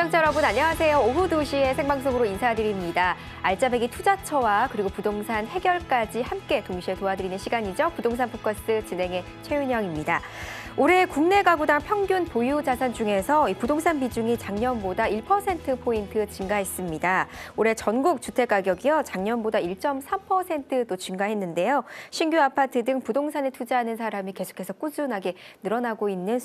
시청자 여러분 안녕하세요. 오후 2시에 생방송으로 인사드립니다. 알짜배기 투자처와 그리고 부동산 해결까지 함께 동시에 도와드리는 시간이죠. 부동산 포커스 진행의 최윤영입니다. 올해 국내 가구당 평균 보유 자산 중에서 이 부동산 비중이 작년보다 1%포인트 증가했습니다. 올해 전국 주택 가격이요 작년보다 1.3%도 증가했는데요. 신규 아파트 등 부동산에 투자하는 사람이 계속해서 꾸준하게 늘어나고 있는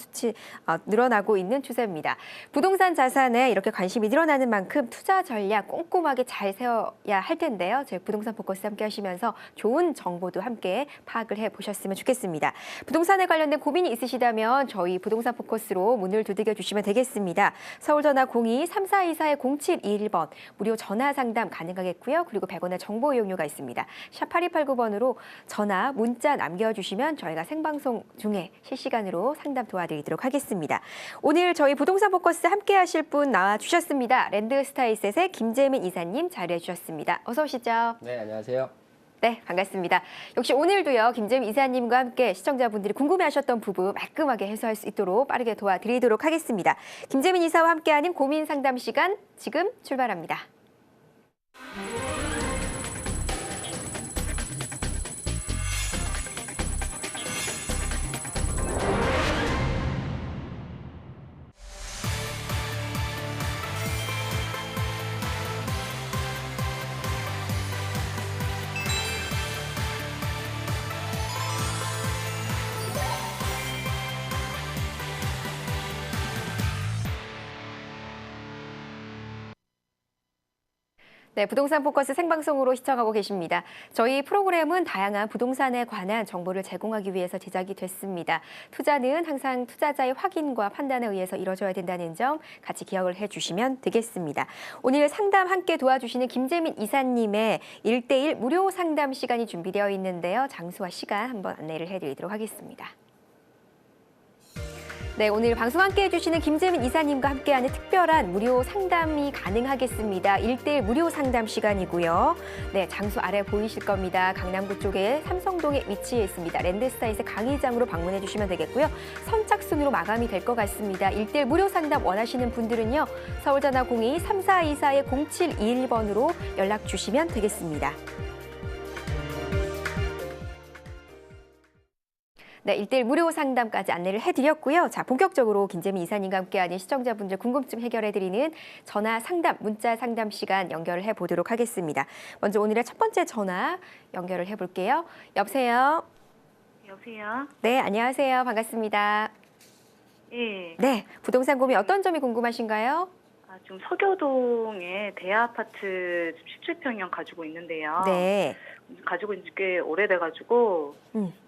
추세입니다. 부동산 자산에 이렇게 관심이 늘어나는 만큼 투자 전략 꼼꼼하게 잘 세워야 할 텐데요. 저희 부동산 포커스 함께 하시면서 좋은 정보도 함께 파악을 해보셨으면 좋겠습니다. 부동산에 관련된 고민이 있으시다면 저희 부동산 포커스로 문을 두들겨 주시면 되겠습니다. 서울전화 02-3424-0721번 무료 전화 상담 가능하겠고요. 그리고 100원의 정보 이용료가 있습니다. 샵 8289번으로 전화, 문자 남겨주시면 저희가 생방송 중에 실시간으로 상담 도와드리도록 하겠습니다. 오늘 저희 부동산 포커스 함께 하실 분 나와주셨습니다. 랜드스타일셋의 김재민 이사님 자리해 주셨습니다. 어서 오시죠. 네, 안녕하세요. 네, 반갑습니다. 역시 오늘도요, 김재민 이사님과 함께 시청자분들이 궁금해하셨던 부분 말끔하게 해소할 수 있도록 빠르게 도와드리도록 하겠습니다. 김재민 이사와 함께하는 고민 상담 시간 지금 출발합니다. 네, 부동산 포커스 생방송으로 시청하고 계십니다. 저희 프로그램은 다양한 부동산에 관한 정보를 제공하기 위해서 제작이 됐습니다. 투자는 항상 투자자의 확인과 판단에 의해서 이루어져야 된다는 점 같이 기억을 해주시면 되겠습니다. 오늘 상담 함께 도와주시는 김재민 이사님의 1:1 무료 상담 시간이 준비되어 있는데요. 장소와 시간 한번 안내를 해드리도록 하겠습니다. 네, 오늘 방송 함께 해주시는 김재민 이사님과 함께하는 특별한 무료 상담이 가능하겠습니다. 1:1 무료 상담 시간이고요. 네, 장소 아래 보이실 겁니다. 강남구 쪽에 삼성동에 위치해 있습니다. 랜드스타일의 강의장으로 방문해 주시면 되겠고요. 선착순으로 마감이 될 것 같습니다. 1:1 무료 상담 원하시는 분들은요. 서울전화 02-3424-0721번으로 연락 주시면 되겠습니다. 네, 1:1 무료 상담까지 안내를 해드렸고요. 자, 본격적으로 김재민 이사님과 함께하는 시청자분들 궁금증 해결해드리는 전화 상담, 문자 상담 시간 연결을 해보도록 하겠습니다. 먼저 오늘의 첫 번째 전화 연결을 해볼게요. 여보세요? 여보세요? 네, 안녕하세요. 반갑습니다. 예. 네, 부동산 고민 어떤 점이 궁금하신가요? 지금 서교동에 대아파트 17평형 가지고 있는데요. 네. 가지고 있는 지 꽤 오래돼가지고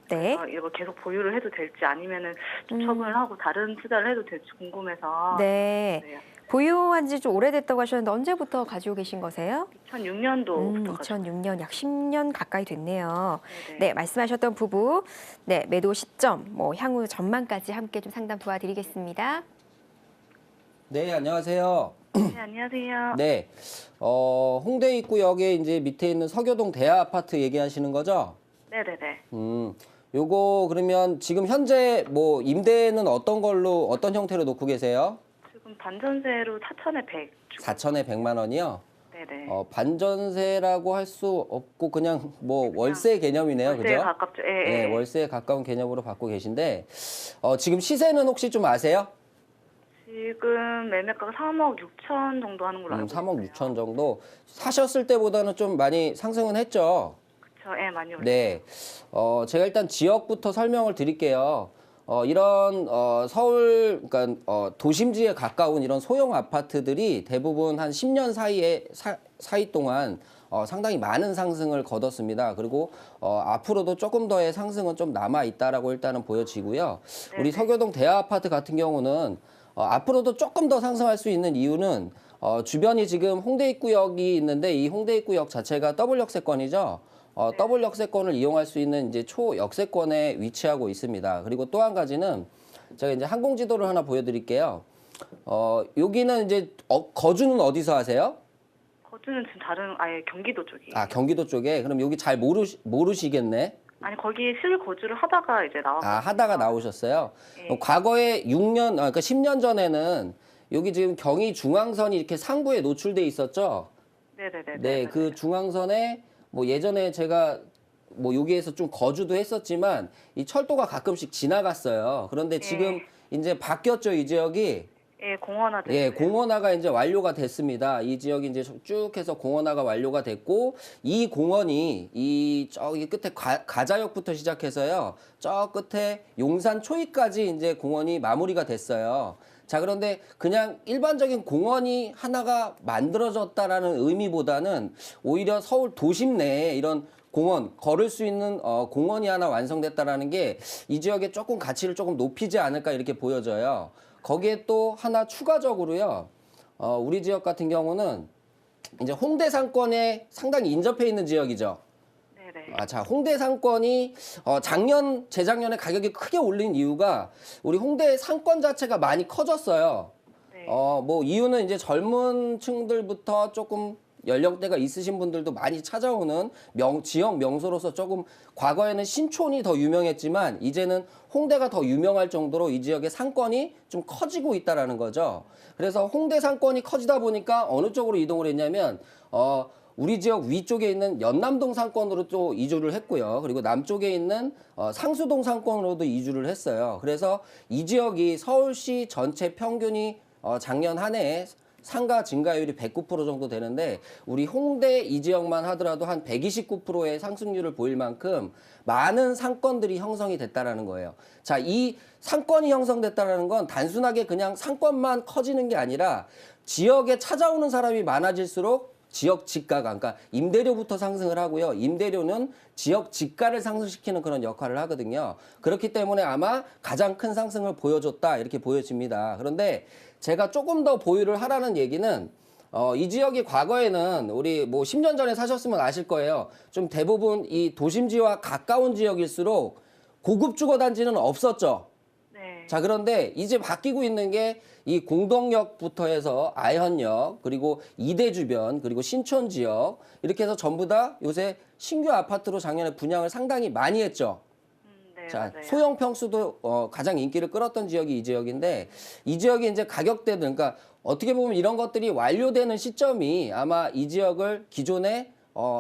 네. 이거 계속 보유를 해도 될지 아니면은 좀 처분을 하고 다른 투자를 해도 될지 궁금해서. 네. 네. 보유한 지 좀 오래됐다고 하셨는데 언제부터 가지고 계신 거세요? 2006년도부터 2006년, 약 10년 가까이 됐네요. 네네. 네, 말씀하셨던 부부, 네, 매도 시점, 향후 전망까지 함께 좀 상담 도와드리겠습니다. 네, 안녕하세요. 네, 안녕하세요. 네, 홍대 입구역에 이제 밑에 있는 서교동 대하 아파트 얘기하시는 거죠? 네네네. 요거 그러면 지금 현재 뭐 임대는 어떤 형태로 놓고 계세요? 지금 반전세로 4천에 100. 4천에 100만 원이요? 네네. 반전세라고 할 수 없고 그냥 뭐 월세 개념이네요, 월세에 그죠? 가깝죠. 예, 네, 예. 월세에 가까운 개념으로 받고 계신데 지금 시세는 혹시 좀 아세요? 지금 매매가가 3억 6천 정도 하는 걸로 알고 있어요. 3억 6천 정도 사셨을 때보다는 좀 많이 상승은 했죠. 그쵸, 예, 많이 올랐어요. 네, 제가 일단 지역부터 설명을 드릴게요. 이런 서울, 그러니까 도심지에 가까운 이런 소형 아파트들이 대부분 한 10년 사이 동안 상당히 많은 상승을 거뒀습니다. 그리고 앞으로도 조금 더의 상승은 좀 남아 있다라고 일단은 보여지고요. 우리 서교동 대하 아파트 같은 경우는 앞으로도 조금 더 상승할 수 있는 이유는 주변이 지금 홍대 입구역이 있는데 이 홍대 입구역 자체가 더블 역세권이죠. 더블 역세권을 이용할 수 있는 이제 초역세권에 위치하고 있습니다. 그리고 또 한 가지는 제가 이제 항공지도를 하나 보여드릴게요. 여기는 이제 거주는 어디서 하세요? 거주는 지금 아예 경기도 쪽이에요. 아, 경기도 쪽에? 그럼 여기 잘 모르시겠네? 아니 거기 실거주를 하다가 이제 나왔거든요. 아, 하다가 나오셨어요? 네. 과거에 6년, 그러니까 10년 전에는 여기 지금 경의 중앙선이 이렇게 상부에 노출돼 있었죠. 네네네. 네, 그 중앙선에 뭐 예전에 제가 뭐 여기에서 좀 거주도 했었지만 이 철도가 가끔씩 지나갔어요. 그런데 지금 이제 바뀌었죠, 이 지역이. 예, 공원화 됐어요. 예, 공원화가 이제 완료가 됐습니다. 이 지역이 이제 쭉 해서 공원화가 완료가 됐고, 이 공원이 이 저기 끝에 가자역부터 시작해서요, 저 끝에 용산 초입까지 이제 공원이 마무리가 됐어요. 자, 그런데 그냥 일반적인 공원이 하나가 만들어졌다라는 의미보다는 오히려 서울 도심 내에 이런 공원, 걸을 수 있는 공원이 하나 완성됐다라는 게 이 지역의 조금 가치를 조금 높이지 않을까 이렇게 보여져요. 거기에 또 하나 추가적으로요. 우리 지역 같은 경우는 이제 홍대 상권에 상당히 인접해 있는 지역이죠. 네네. 자, 홍대 상권이 재작년에 가격이 크게 올린 이유가 우리 홍대 상권 자체가 많이 커졌어요. 네. 뭐 이유는 이제 젊은 층들부터 조금 연령대가 있으신 분들도 많이 찾아오는 지역 명소로서 조금 과거에는 신촌이 더 유명했지만 이제는 홍대가 더 유명할 정도로 이 지역의 상권이 좀 커지고 있다라는 거죠. 그래서 홍대 상권이 커지다 보니까 어느 쪽으로 이동을 했냐면 우리 지역 위쪽에 있는 연남동 상권으로 또 이주를 했고요. 그리고 남쪽에 있는 상수동 상권으로도 이주를 했어요. 그래서 이 지역이 서울시 전체 평균이 작년 한 해에 상가 증가율이 109% 정도 되는데 우리 홍대 이 지역만 하더라도 한 129%의 상승률을 보일 만큼 많은 상권들이 형성이 됐다라는 거예요. 자, 이 상권이 형성됐다라는 건 단순하게 그냥 상권만 커지는 게 아니라 지역에 찾아오는 사람이 많아질수록 지역 지가가, 그러니까 임대료부터 상승을 하고요. 임대료는 지역 지가를 상승시키는 그런 역할을 하거든요. 그렇기 때문에 아마 가장 큰 상승을 보여줬다 이렇게 보여집니다. 그런데 제가 조금 더 보유를 하라는 얘기는 이 지역이 과거에는 우리 뭐 10년 전에 사셨으면 아실 거예요. 좀 대부분 이 도심지와 가까운 지역일수록 고급 주거 단지는 없었죠. 네. 자, 그런데 이제 바뀌고 있는 게 이 공덕역부터 해서 아현역, 그리고 이대 주변, 그리고 신촌 지역 이렇게 해서 전부 다 요새 신규 아파트로 작년에 분양을 상당히 많이 했죠. 네, 자, 맞아요. 소형 평수도 가장 인기를 끌었던 지역이 이 지역인데 이 지역이 이제 가격대들, 그러니까 어떻게 보면 이런 것들이 완료되는 시점이 아마 이 지역을 기존에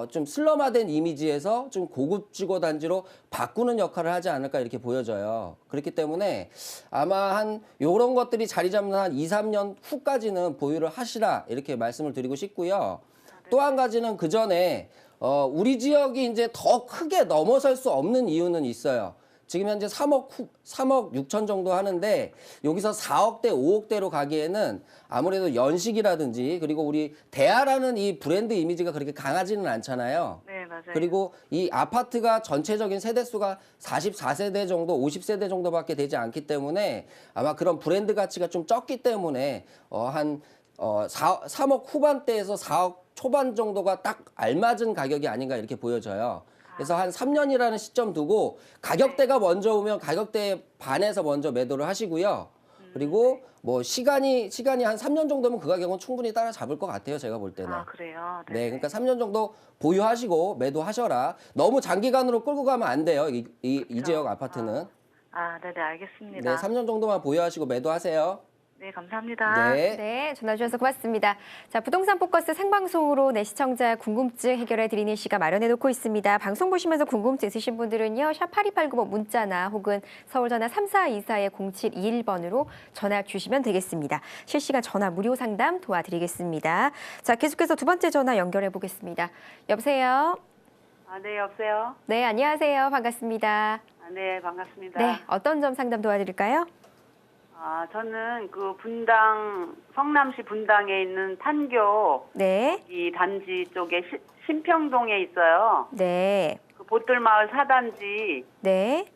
좀 슬럼화된 이미지에서 좀 고급 주거 단지로 바꾸는 역할을 하지 않을까 이렇게 보여져요. 그렇기 때문에 아마 한 요런 것들이 자리 잡는 한 2, 3년 후까지는 보유를 하시라 이렇게 말씀을 드리고 싶고요. 또 한 가지는 그 전에 우리 지역이 이제 더 크게 넘어설 수 없는 이유는 있어요. 지금 현재 3억 6천 정도 하는데 여기서 4억대, 5억대로 가기에는 아무래도 연식이라든지 그리고 우리 대하라는 이 브랜드 이미지가 그렇게 강하지는 않잖아요. 네, 맞아요. 그리고 이 아파트가 전체적인 세대수가 44세대 정도, 50세대 정도밖에 되지 않기 때문에 아마 그런 브랜드 가치가 좀 적기 때문에 한 3억 후반대에서 4억 초반 정도가 딱 알맞은 가격이 아닌가 이렇게 보여져요. 그래서 한 3년이라는 시점 두고 가격대가 먼저 오면 가격대에 반해서 먼저 매도를 하시고요. 그리고 뭐 시간이 한 3년 정도면 그 가격은 충분히 따라잡을 것 같아요. 제가 볼 때는. 아, 그래요? 네, 그러니까 3년 정도 보유하시고 매도하셔라. 너무 장기간으로 끌고 가면 안 돼요. 이 지역 아파트는. 아, 네네, 알겠습니다. 네, 3년 정도만 보유하시고 매도하세요. 네, 감사합니다. 네. 네, 전화 주셔서 고맙습니다. 자, 부동산 포커스 생방송으로 내 시청자 궁금증 해결해 드리는 시간 마련해 놓고 있습니다. 방송 보시면서 궁금증 있으신 분들은요. 샵 8289 문자나 혹은 서울 전화 3424의 0721번으로 전화 주시면 되겠습니다. 실시간 전화 무료 상담 도와드리겠습니다. 자, 계속해서 두 번째 전화 연결해 보겠습니다. 여보세요? 아, 네, 여보세요? 네, 안녕하세요. 반갑습니다. 아, 네, 반갑습니다. 네, 어떤 점 상담 도와드릴까요? 아, 저는 그 성남시 분당에 있는 판교 네, 이 단지 쪽에 신평동에 있어요. 네, 그 보뜰마을 4단지 네,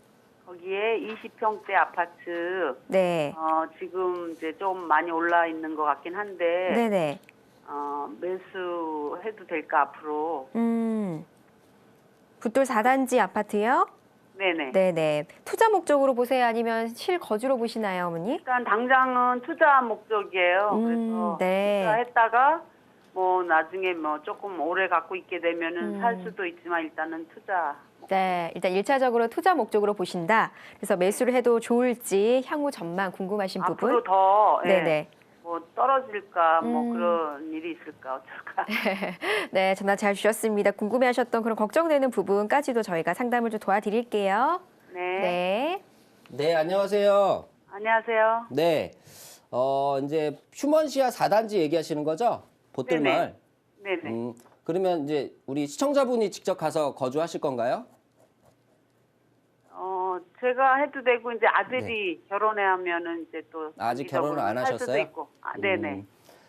거기에 20평대 아파트 네, 지금 이제 좀 많이 올라 있는 것 같긴 한데 네네. 매수해도 될까 앞으로? 붓돌 4단지 아파트요? 네네. 네네. 투자 목적으로 보세요? 아니면 실거주로 보시나요, 어머니? 일단 당장은 투자 목적이에요. 그래서 네. 투자했다가 뭐 나중에 뭐 조금 오래 갖고 있게 되면은 살 수도 있지만 일단은 투자. 네, 일단 1차적으로 투자 목적으로 보신다. 그래서 매수를 해도 좋을지 향후 전망 궁금하신 부분. 앞으로 더 예. 네네. 뭐 떨어질까 뭐 그런 일이 있을까 어쩔까. 네, 전화 잘 주셨습니다. 궁금해하셨던 그런 걱정되는 부분까지도 저희가 상담을 좀 도와드릴게요. 네. 네. 네, 안녕하세요. 안녕하세요. 네. 이제 휴먼시아 4단지 얘기하시는 거죠? 보뜰마을. 네네. 그러면 이제 우리 시청자분이 직접 가서 거주하실 건가요? 제가 해도 되고 이제 아들이 결혼해 하면은 이제 또 아직 결혼을 안 할 수도 하셨어요? 있고. 네네.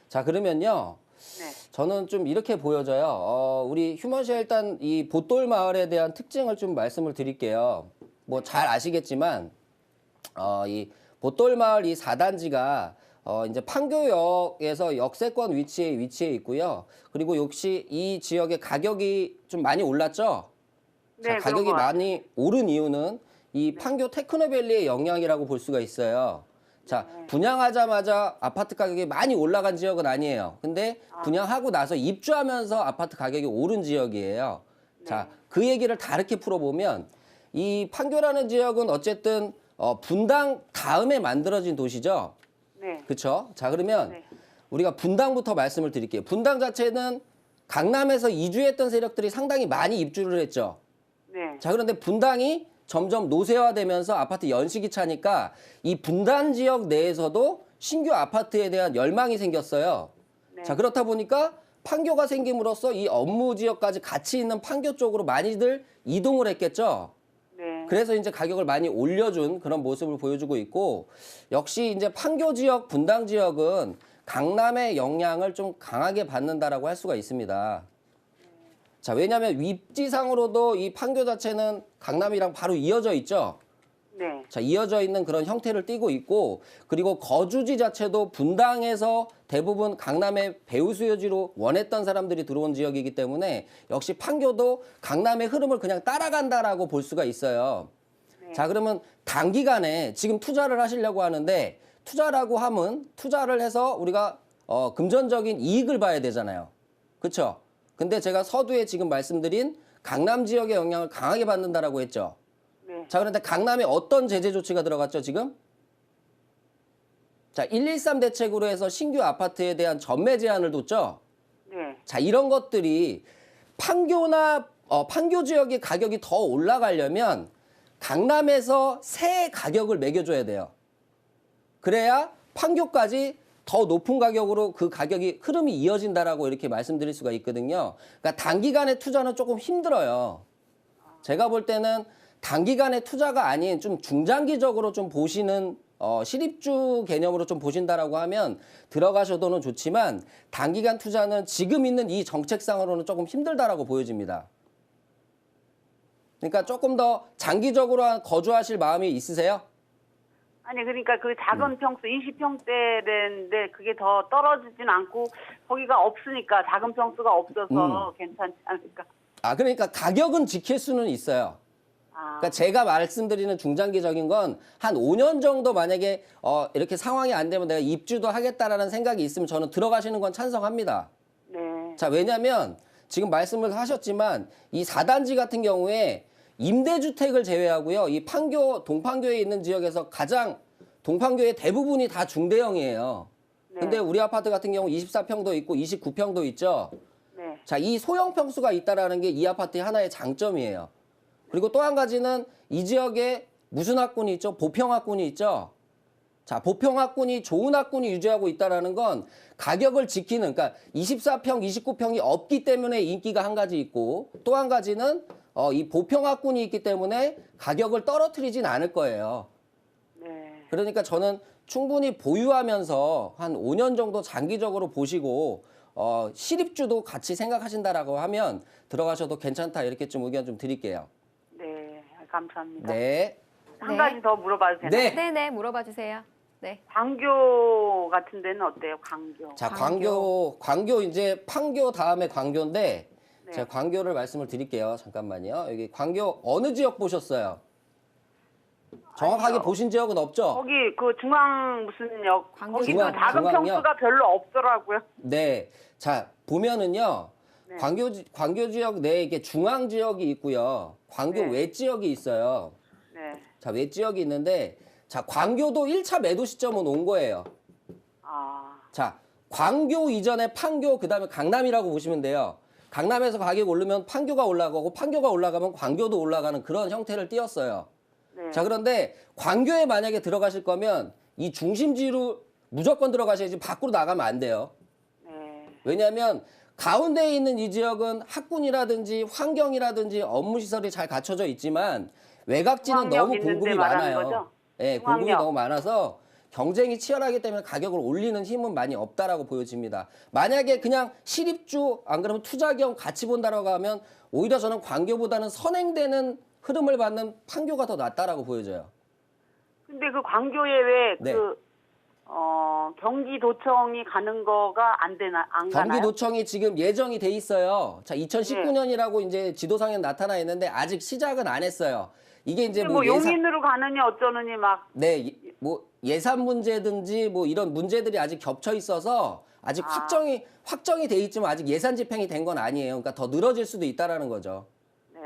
자, 그러면요. 네. 저는 좀 이렇게 보여져요. 우리 휴먼시아 일단 이 보돌 마을에 대한 특징을 좀 말씀을 드릴게요. 뭐 잘 아시겠지만 이 보돌 마을 이 4단지가 이제 판교역에서 역세권 위치에 있고요. 그리고 역시 이 지역의 가격이 좀 많이 올랐죠. 네, 자, 그런 가격이 것 같아요. 많이 오른 이유는 이 판교 테크노밸리의 영향이라고 볼 수가 있어요. 자, 분양하자마자 아파트 가격이 많이 올라간 지역은 아니에요. 근데 분양하고 나서 입주하면서 아파트 가격이 오른 지역이에요. 자, 그 얘기를 다르게 풀어보면 이 판교라는 지역은 어쨌든 분당 다음에 만들어진 도시죠. 네. 그렇죠? 자, 그러면 네. 우리가 분당부터 말씀을 드릴게요. 분당 자체는 강남에서 이주했던 세력들이 상당히 많이 입주를 했죠. 네. 자, 그런데 분당이 점점 노쇠화되면서 아파트 연식이 차니까 이 분당 지역 내에서도 신규 아파트에 대한 열망이 생겼어요. 네. 자, 그렇다 보니까 판교가 생김으로써 이 업무 지역까지 같이 있는 판교 쪽으로 많이들 이동을 했겠죠. 네. 그래서 이제 가격을 많이 올려준 그런 모습을 보여주고 있고, 역시 이제 판교 지역, 분당 지역은 강남의 영향을 좀 강하게 받는다라고 할 수가 있습니다. 자, 왜냐하면 위치상으로도 이 판교 자체는 강남이랑 바로 이어져 있죠. 네. 자, 이어져 있는 그런 형태를 띠고 있고, 그리고 거주지 자체도 분당에서 대부분 강남의 배후 수요지로 원했던 사람들이 들어온 지역이기 때문에 역시 판교도 강남의 흐름을 그냥 따라간다라고 볼 수가 있어요. 네. 자, 그러면 단기간에 지금 투자를 하시려고 하는데, 투자라고 하면 투자를 해서 우리가 금전적인 이익을 봐야 되잖아요. 그렇죠? 근데 제가 서두에 지금 말씀드린 강남 지역의 영향을 강하게 받는다라고 했죠. 네. 자, 그런데 강남에 어떤 제재 조치가 들어갔죠, 지금? 자, 113 대책으로 해서 신규 아파트에 대한 전매 제한을 뒀죠. 네. 자, 이런 것들이 판교 지역의 가격이 더 올라가려면 강남에서 새 가격을 매겨줘야 돼요. 그래야 판교까지 더 높은 가격으로 그 가격이 흐름이 이어진다라고 이렇게 말씀드릴 수가 있거든요. 그러니까 단기간의 투자는 조금 힘들어요. 제가 볼 때는 단기간의 투자가 아닌 좀 중장기적으로 좀 보시는 실입주 개념으로 좀 보신다라고 하면 들어가셔도는 좋지만 단기간 투자는 지금 있는 이 정책상으로는 조금 힘들다라고 보여집니다. 그러니까 조금 더 장기적으로 거주하실 마음이 있으세요? 아니 그러니까 그 작은 평수 20평대인데 그게 더 떨어지진 않고 거기가 없으니까 작은 평수가 없어서 괜찮지 않을까. 아, 그러니까 가격은 지킬 수는 있어요. 그러니까 제가 말씀드리는 중장기적인 건 한 5년 정도 만약에 이렇게 상황이 안 되면 내가 입주도 하겠다라는 생각이 있으면 저는 들어가시는 건 찬성합니다. 네. 자, 왜냐면 지금 말씀을 하셨지만 이 4단지 같은 경우에 임대주택을 제외하고요. 이 동판교에 있는 지역에서 가장 동판교의 대부분이 다 중대형이에요. 네. 근데 우리 아파트 같은 경우 24평도 있고 29평도 있죠. 네. 자, 이 소형 평수가 있다라는 게 이 아파트의 하나의 장점이에요. 그리고 또 한 가지는 이 지역에 무슨 학군이 있죠? 보평 학군이 있죠. 자, 보평 학군이 좋은 학군이 유지하고 있다라는 건 가격을 지키는, 그러니까 24평, 29평이 없기 때문에 인기가 한 가지 있고, 또 한 가지는 이 보평 학군이 있기 때문에 가격을 떨어뜨리진 않을 거예요. 네. 그러니까 저는 충분히 보유하면서 한 5년 정도 장기적으로 보시고 실입주도 같이 생각하신다라고 하면 들어가셔도 괜찮다, 이렇게 좀 의견 좀 드릴게요. 네. 감사합니다. 네. 한 네. 가지 더 물어봐도 되나요? 네. 네네, 물어봐 주세요. 네. 광교 같은 데는 어때요? 광교. 자, 광교. 광교 이제 판교 다음에 광교인데 네. 제가 광교를 말씀을 드릴게요. 잠깐만요. 여기 광교 어느 지역 보셨어요? 정확하게 아니요. 보신 지역은 없죠? 거기 그 중앙 무슨 역 광교 거기 중앙, 그 작은 중앙역? 평수가 별로 없더라고요. 네. 자, 보면은요. 네. 광교 지역 내에 이게 중앙 지역이 있고요. 광교 네. 외 지역이 있어요. 네. 자, 외 지역이 있는데 자, 광교도 1차 매도 시점은 온 거예요. 아. 자, 광교 이전에 판교 그다음에 강남이라고 보시면 돼요. 강남에서 가격 오르면 판교가 올라가고 판교가 올라가면 광교도 올라가는 그런 형태를 띄었어요. 네. 자, 그런데 광교에 만약에 들어가실 거면 이 중심지로 무조건 들어가셔야지 밖으로 나가면 안 돼요. 네. 왜냐하면 가운데에 있는 이 지역은 학군이라든지 환경이라든지 업무 시설이 잘 갖춰져 있지만 외곽지는 중앙역 너무 있는데 공급이 말하는 많아요. 거죠? 예, 공급이 중앙역. 너무 많아서 경쟁이 치열하기 때문에 가격을 올리는 힘은 많이 없다라고 보여집니다. 만약에 그냥 실입주 안 그러면 투자경 같이 본다라고 하면 오히려 저는 광교보다는 선행되는 흐름을 받는 판교가 더 낫다라고 보여져요. 근데 그 광교에 왜 네. 경기도청이 가는 거가 안 가나요? 경기도청이 지금 예정이 돼 있어요. 자, 2019년이라고 이제 지도상에 나타나 있는데 아직 시작은 안 했어요. 이게 이제 근데 뭐 용인으로 가느니 어쩌느니 막 네, 뭐 예산 문제든지 뭐 이런 문제들이 아직 겹쳐 있어서 아직 확정이 돼 있지만 아직 예산 집행이 된 건 아니에요. 그러니까 더 늘어질 수도 있다라는 거죠. 네.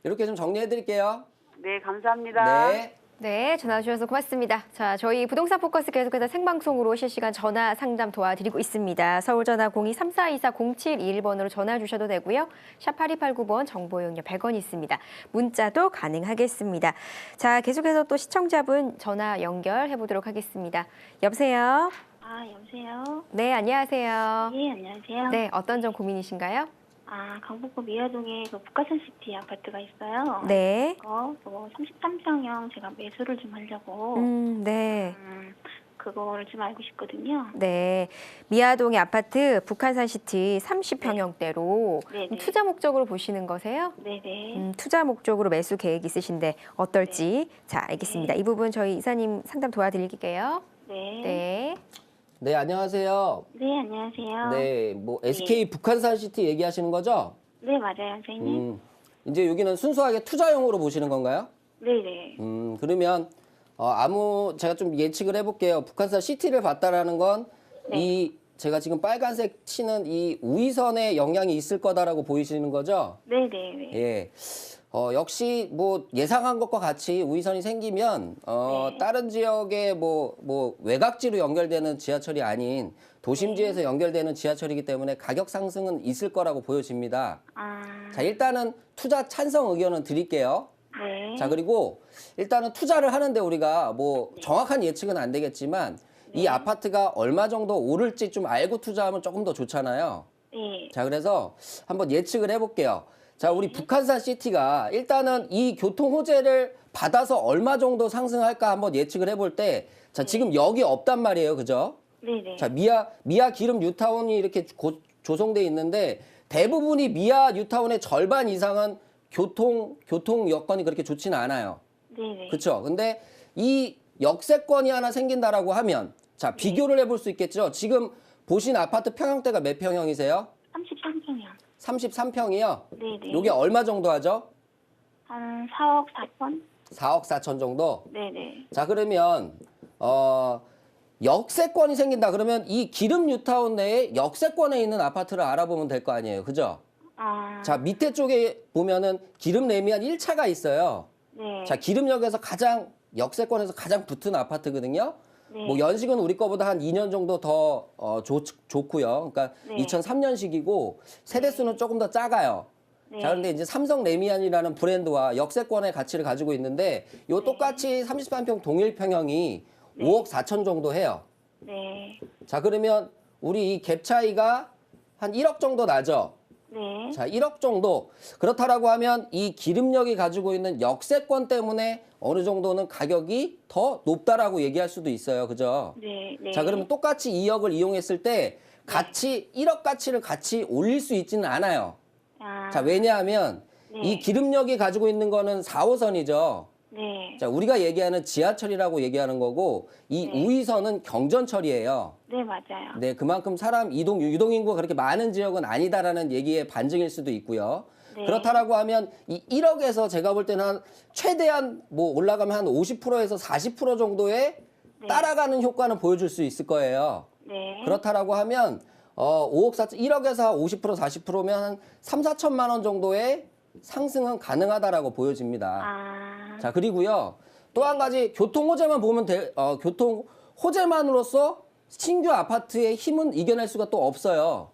이렇게 좀 정리해 드릴게요. 네, 감사합니다. 네. 네, 전화 주셔서 고맙습니다. 자, 저희 부동산 포커스 계속해서 생방송으로 실시간 전화 상담 도와드리고 있습니다. 서울 전화 02-3424-0721번으로 전화 주셔도 되고요. 샵 8289번 정보 이용료 100원 있습니다. 문자도 가능하겠습니다. 자, 계속해서 또 시청자분 전화 연결해 보도록 하겠습니다. 여보세요? 여보세요? 네, 안녕하세요. 예, 안녕하세요. 네, 어떤 점 고민이신가요? 강북구 미아동에 그 북가산시티 아파트가 있어요. 네. 33평형 제가 매수를 좀 하려고 네. 그거를 좀 알고 싶거든요. 네. 미아동의 아파트 북한산시티 30평형대로 네네. 투자 목적으로 보시는 거세요? 네네. 투자 목적으로 매수 계획 있으신데 어떨지. 자, 알겠습니다. 이 부분 저희 이사님 상담 도와드릴게요. 네. 네. 네, 안녕하세요. 네, 안녕하세요. 네, 뭐 SK 북한산시티 얘기하시는 거죠? 네, 맞아요, 선생님. 이제 여기는 순수하게 투자용으로 보시는 건가요? 네네. 그러면 제가 좀 예측을 해볼게요. 북한산 시티를 봤다라는 건 이 제가 지금 빨간색 치는 이 우이선에 영향이 있을 거다라고 보이시는 거죠? 네네. 예. 역시 뭐 예상한 것과 같이 우이선이 생기면 다른 지역의 뭐 외곽지로 연결되는 지하철이 아닌 도심지에서 연결되는 지하철이기 때문에 가격 상승은 있을 거라고 보여집니다. 자, 일단은 투자 찬성 의견은 드릴게요. 네. 자, 그리고 일단은 투자를 하는데 우리가 뭐 정확한 예측은 안 되겠지만 이 아파트가 얼마 정도 오를지 좀 알고 투자하면 조금 더 좋잖아요. 네. 자, 그래서 한번 예측을 해볼게요. 자, 우리 북한산 시티가 일단은 이 교통 호재를 받아서 얼마 정도 상승할까 한번 예측을 해볼 때, 자, 지금 여기 없단 말이에요. 그죠? 네네. 자, 미아 기름 뉴타운이 이렇게 조성돼 있는데 대부분이 미아 뉴타운의 절반 이상은 교통 여건이 그렇게 좋지는 않아요. 네네. 그렇죠? 근데 이 역세권이 하나 생긴다라고 하면 자, 비교를 해볼 수 있겠죠? 지금 보신 아파트 평형대가 몇 평형이세요? 33평형. 33평이요? 네네. 요게 얼마 정도 하죠? 한 4억 4천? 4억 4천 정도? 네네. 자, 그러면 역세권이 생긴다 그러면 이 기름 뉴타운 내에 역세권에 있는 아파트를 알아보면 될 거 아니에요. 그죠? 자, 밑에 쪽에 보면은 기름 레미안 1차가 있어요. 네. 자, 기름역에서 역세권에서 가장 붙은 아파트거든요. 네. 뭐 연식은 우리 거보다 한 2년 정도 더 좋고요. 그러니까 네. 2003년식이고 세대수는 조금 더 작아요. 네. 자, 그런데 이제 삼성 레미안이라는 브랜드와 역세권의 가치를 가지고 있는데 요 똑같이 33평 동일 평형이 5억 4천 정도 해요. 네. 자, 그러면 우리 이 갭 차이가 한 1억 정도 나죠. 네. 자, 1억 정도. 그렇다라고 하면 이 기름역이 가지고 있는 역세권 때문에 어느 정도는 가격이 더 높다라고 얘기할 수도 있어요. 그죠? 네. 네. 자, 그러면 똑같이 2억을 이용했을 때 같이 1억 가치를 같이 올릴 수 있지는 않아요. 자, 왜냐하면 네. 이 기름역이 가지고 있는 거는 4호선이죠. 네. 자, 우리가 얘기하는 지하철이라고 얘기하는 거고 이 네. 우이선은 경전철이에요. 네, 맞아요. 네, 그만큼 사람 유동인구가 그렇게 많은 지역은 아니다라는 얘기의 반증일 수도 있고요. 네. 그렇다라고 하면 이 1억에서 제가 볼 때는 한 최대한 뭐 올라가면 한 50%에서 40% 정도의 따라가는 효과는 보여줄 수 있을 거예요. 네. 그렇다라고 하면 1억에서 50% 40%면 한 3, 4천만 원 정도의 상승은 가능하다라고 보여집니다. 자, 그리고요. 또 한 가지 교통 호재만 보면 교통 호재만으로서 신규 아파트의 힘은 이겨낼 수가 또 없어요.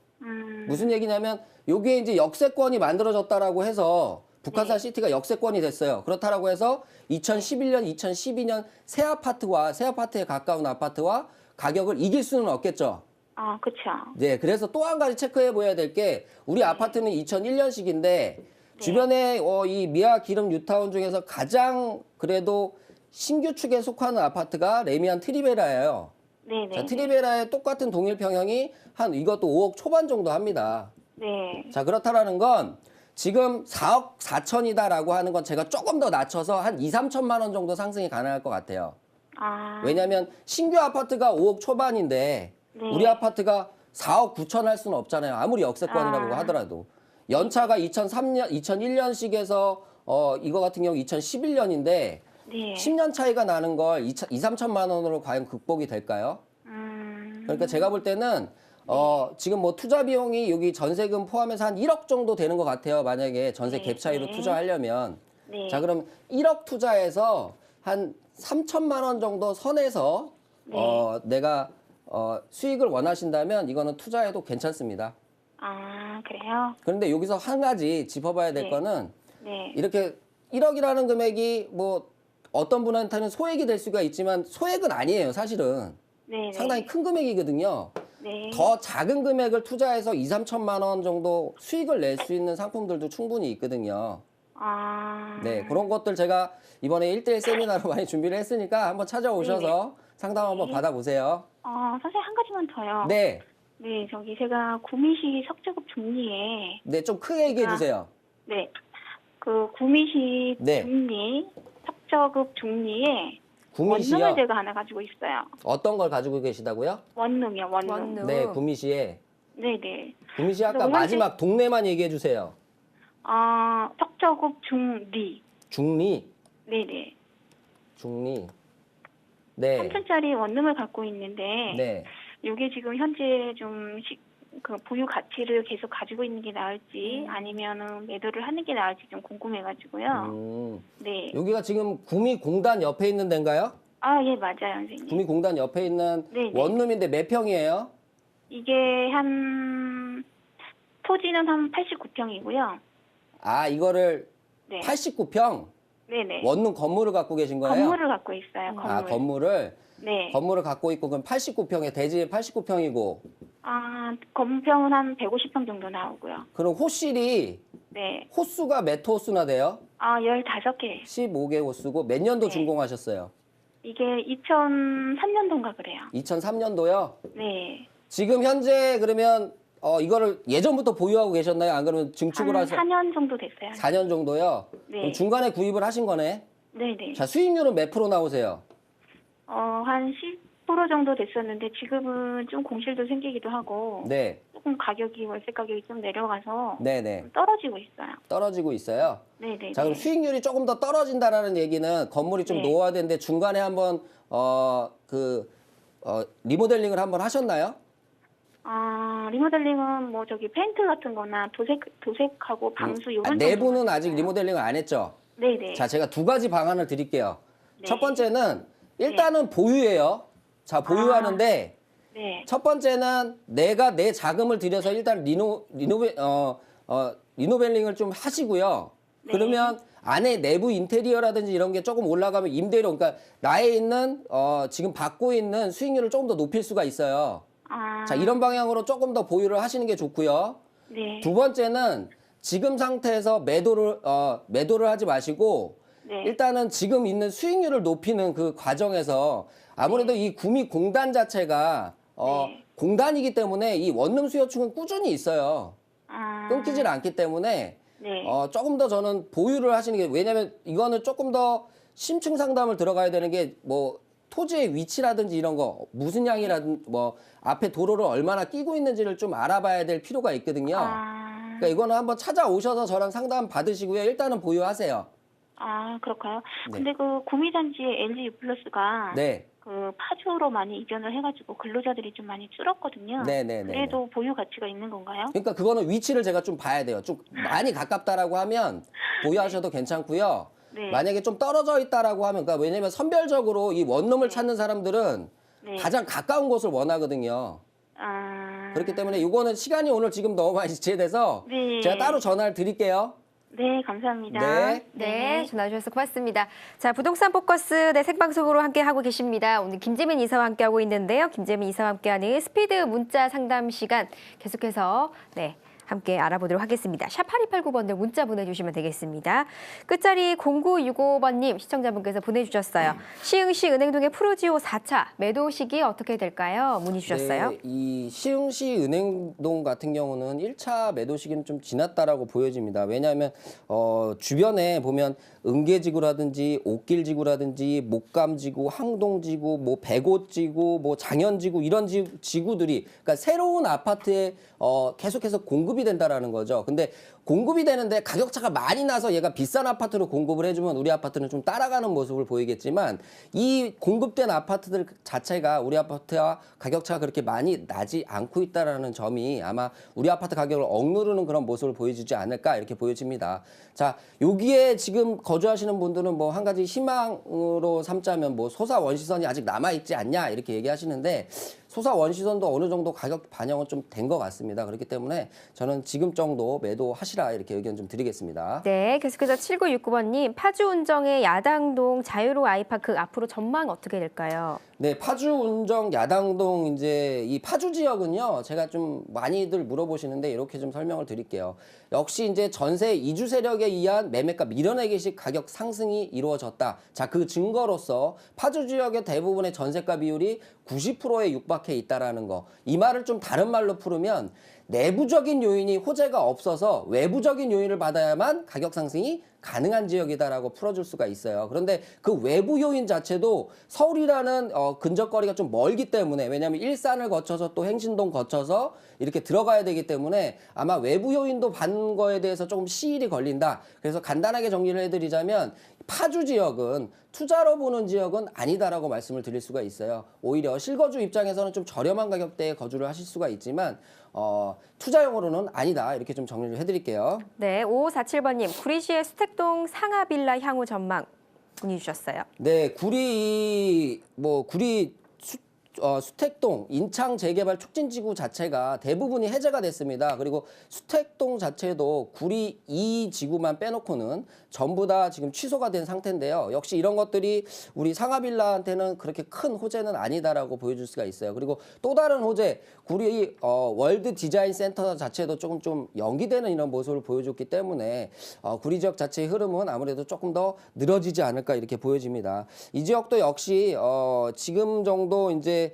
무슨 얘기냐면 여기에 이제 역세권이 만들어졌다라고 해서 북한산 시티가 역세권이 됐어요. 그렇다라고 해서 2011년, 2012년 새 아파트에 가까운 아파트와 가격을 이길 수는 없겠죠. 아, 그쵸. 네, 그래서 또 한 가지 체크해 보야 될 게 우리 아파트는 2001년식인데 주변에 이 미아 기름 뉴타운 중에서 가장 그래도 신규 축에 속하는 아파트가 레미안 트리베라예요. 네네. 자, 트리베라의 똑같은 동일 평형이 한 이것도 5억 초반 정도 합니다. 네. 자, 그렇다라는 건 지금 4억 4천이다라고 하는 건 제가 조금 더 낮춰서 한 2, 3천만 원 정도 상승이 가능할 것 같아요. 아, 왜냐하면 신규 아파트가 5억 초반인데 네. 우리 아파트가 4억 9천 할 수는 없잖아요. 아무리 역세권이라고 하더라도. 연차가 2001년식에서 이거 같은 경우 2011년인데 네. 10년 차이가 나는 걸 2, 3천만 원으로 과연 극복이 될까요? 그러니까 제가 볼 때는 지금 뭐 투자 비용이 여기 전세금 포함해서 한 1억 정도 되는 것 같아요. 만약에 전세 갭 차이로 투자하려면. 네. 자, 그럼 1억 투자해서 한 3천만 원 정도 선에서 내가 수익을 원하신다면 이거는 투자해도 괜찮습니다. 아, 그래요? 그런데 여기서 한 가지 짚어봐야 될 네. 거는 네. 이렇게 1억이라는 금액이 뭐 어떤 분한테는 소액이 될 수가 있지만 소액은 아니에요, 사실은. 네. 상당히 큰 금액이거든요. 네. 더 작은 금액을 투자해서 2, 3천만 원 정도 수익을 낼 수 있는 상품들도 충분히 있거든요. 아. 네, 그런 것들 제가 이번에 1대1 세미나로 많이 준비를 했으니까 한번 찾아오셔서 상담 한번 받아보세요. 선생님 한 가지만 더요. 네, 네, 저기 제가 구미시 석저급 중리에 네, 좀 크게 얘기해 주세요. 네. 그 구미시 네. 중리 석저급 중리에 구미시요? 원룸을 제가 하나 가지고 있어요. 어떤 걸 가지고 계시다고요? 원룸이요, 원룸. 원룸. 네, 구미시에. 네네. 구미시 아까 그래서 마지막 동네만 얘기해 주세요. 석저급 중리. 중리, 네네. 중리. 네, 3층짜리 원룸을 갖고 있는데 네. 이게 지금 현재 좀 그 보유 가치를 계속 가지고 있는 게 나을지 아니면은 매도를 하는 게 나을지 좀 궁금해가지고요. 네. 여기가 지금 구미공단 옆에 있는 데인가요? 아, 예, 맞아요, 선생님. 구미공단 옆에 있는 네, 네. 원룸인데 몇 평이에요? 이게 토지는 한 89평이고요. 아, 이거를 네. 89평 네네. 원룸 건물을 갖고 계신 거예요? 건물을 갖고 있어요, 건물. 아, 건물을? 네. 건물을 갖고 있고 그럼 89평에 대지 89평이고 건평은 한 150평 정도 나오고요. 그럼 호실이 네. 호수가 몇 호수나 돼요? 15개. 15개 호수고 몇 년도 네. 준공하셨어요? 이게 2003년도인가 그래요. 2003년도요? 네. 지금 현재 그러면 이거를 예전부터 보유하고 계셨나요? 안 그러면 증축을 한 해서 4년 정도 됐어요. 4년 정도요? 네. 그럼 중간에 구입을 하신 거네? 네네. 자, 수익률은 몇 프로 나오세요? 한 10% 정도 됐었는데 지금은 좀 공실도 생기기도 하고 네. 조금 월세 가격이 좀 내려가서 네네. 좀 떨어지고 있어요. 떨어지고 있어요? 네네. 자, 그럼 수익률이 조금 더 떨어진다라는 얘기는 건물이 좀 네. 노후화되는데 중간에 한번 리모델링을 한번 하셨나요? 리모델링은 뭐 저기 페인트 같은 거나 도색하고 방수 요런 내부는 정도만 아직 했어요. 리모델링을 안 했죠? 네네. 자, 제가 두 가지 방안을 드릴게요. 네. 첫 번째는 일단은 보유예요. 자, 보유하는데 네. 첫 번째는 내가 내 자금을 들여서 일단 리노벨링을 좀 하시고요. 네. 그러면 안에 내부 인테리어라든지 이런 게 조금 올라가면 임대료, 그러니까 나에 있는 지금 받고 있는 수익률을 조금 더 높일 수가 있어요. 자, 이런 방향으로 조금 더 보유를 하시는 게 좋고요. 네. 두 번째는 지금 상태에서 매도를 하지 마시고 네. 일단은 지금 있는 수익률을 높이는 그 과정에서 아무래도 이 구미공단 자체가 네. 공단이기 때문에 이 원룸 수요층은 꾸준히 있어요. 끊기질 않기 때문에 네. 조금 더 저는 보유를 하시는 게, 왜냐면 이거는 조금 더 심층 상담을 들어가야 되는 게 뭐 토지의 위치라든지 이런 거 무슨 양이라든 뭐 앞에 도로를 얼마나 끼고 있는지를 좀 알아봐야 될 필요가 있거든요. 그러니까 이거는 한번 찾아오셔서 저랑 상담 받으시고요. 일단은 보유하세요. 그럴까요? 네. 근데 그 구미단지의 LG U+가 네. 그 파주로 많이 이전을 해가지고 근로자들이 좀 많이 줄었거든요. 네네네. 그래도 보유 가치가 있는 건가요? 그러니까 그거는 위치를 제가 좀 봐야 돼요. 좀 많이 가깝다라고 하면 보유하셔도 괜찮고요. 네. 만약에 좀 떨어져 있다라고 하면, 그러니까 왜냐면 선별적으로 이 원룸을 찾는 사람들은 네. 가장 가까운 곳을 원하거든요. 아. 그렇기 때문에 이거는 시간이 오늘 지금 너무 많이 지체돼서 네. 제가 따로 전화를 드릴게요. 네, 감사합니다. 네. 네, 전화 주셔서 고맙습니다. 자, 부동산 포커스 생방송으로 함께 하고 계십니다. 오늘 김재민 이사와 함께 하고 있는데요. 김재민 이사와 함께하는 스피드 문자 상담 시간 계속해서 함께 알아보도록 하겠습니다. 샵 8289번으로 문자 보내주시면 되겠습니다. 끝자리 0965번님 시청자분께서 보내주셨어요. 시흥시 은행동의 프루지오 4차 매도 시기 어떻게 될까요? 문의 주셨어요. 네, 이 시흥시 은행동 같은 경우는 1차 매도 시기는 좀 지났다라고 보여집니다. 왜냐하면 주변에 보면 은계지구라든지 옥길지구라든지 목감지구, 항동지구, 뭐 백오지구, 뭐 장현지구 이런 지구들이 그러니까 새로운 아파트에 계속해서 공급이 된다라는 거죠. 근데 공급이 되는데 가격차가 많이 나서 얘가 비싼 아파트로 공급을 해주면 우리 아파트는 좀 따라가는 모습을 보이겠지만 이 공급된 아파트들 자체가 우리 아파트와 가격차가 그렇게 많이 나지 않고 있다라는 점이 아마 우리 아파트 가격을 억누르는 그런 모습을 보여주지 않을까 이렇게 보여집니다. 자, 여기에 지금 거주하시는 분들은 뭐 한 가지 희망으로 삼자면 뭐 소사 원시선이 아직 남아있지 않냐 이렇게 얘기하시는데 소사 원시선도 어느 정도 가격 반영은 좀 된 것 같습니다. 그렇기 때문에 저는 지금 정도 매도하시라 이렇게 의견 좀 드리겠습니다. 네, 계속해서 7969번님 파주 운정의 야당동 자유로 아이파크 앞으로 전망 어떻게 될까요? 네, 파주 운정 야당동 이제 이 파주 지역은요. 제가 좀 많이들 물어보시는데 이렇게 좀 설명을 드릴게요. 역시 이제 전세 이주 세력에 의한 매매가 밀어내기식 가격 상승이 이루어졌다. 자, 그 증거로서 파주 지역의 대부분의 전세가 비율이 90%에 육박해 있다라는 거. 이 말을 좀 다른 말로 풀으면 내부적인 요인이 호재가 없어서 외부적인 요인을 받아야만 가격 상승이 가능한 지역이다라고 풀어줄 수가 있어요. 그런데 그 외부 요인 자체도 서울이라는 근접거리가 좀 멀기 때문에 왜냐하면 일산을 거쳐서 또 행신동 거쳐서 이렇게 들어가야 되기 때문에 아마 외부 요인도 받는 거에 대해서 조금 시일이 걸린다. 그래서 간단하게 정리를 해드리자면 파주 지역은 투자로 보는 지역은 아니다라고 말씀을 드릴 수가 있어요. 오히려 실거주 입장에서는 좀 저렴한 가격대에 거주를 하실 수가 있지만 투자용으로는 아니다. 이렇게 좀 정리를 해드릴게요. 네, 5547번님 구리시의 수택동 상하빌라 향후 전망 문의 주셨어요. 네, 구리 수택동 인창 재개발 촉진지구 자체가 대부분이 해제가 됐습니다. 그리고 수택동 자체도 구리 2지구만 빼놓고는 전부 다 지금 취소가 된 상태인데요. 역시 이런 것들이 우리 상하빌라한테는 그렇게 큰 호재는 아니다라고 보여줄 수가 있어요. 그리고 또 다른 호재, 구리 월드 디자인 센터 자체도 조금 좀 연기되는 이런 모습을 보여줬기 때문에 구리 지역 자체의 흐름은 아무래도 조금 더 늘어지지 않을까 이렇게 보여집니다. 이 지역도 역시 지금 정도 이제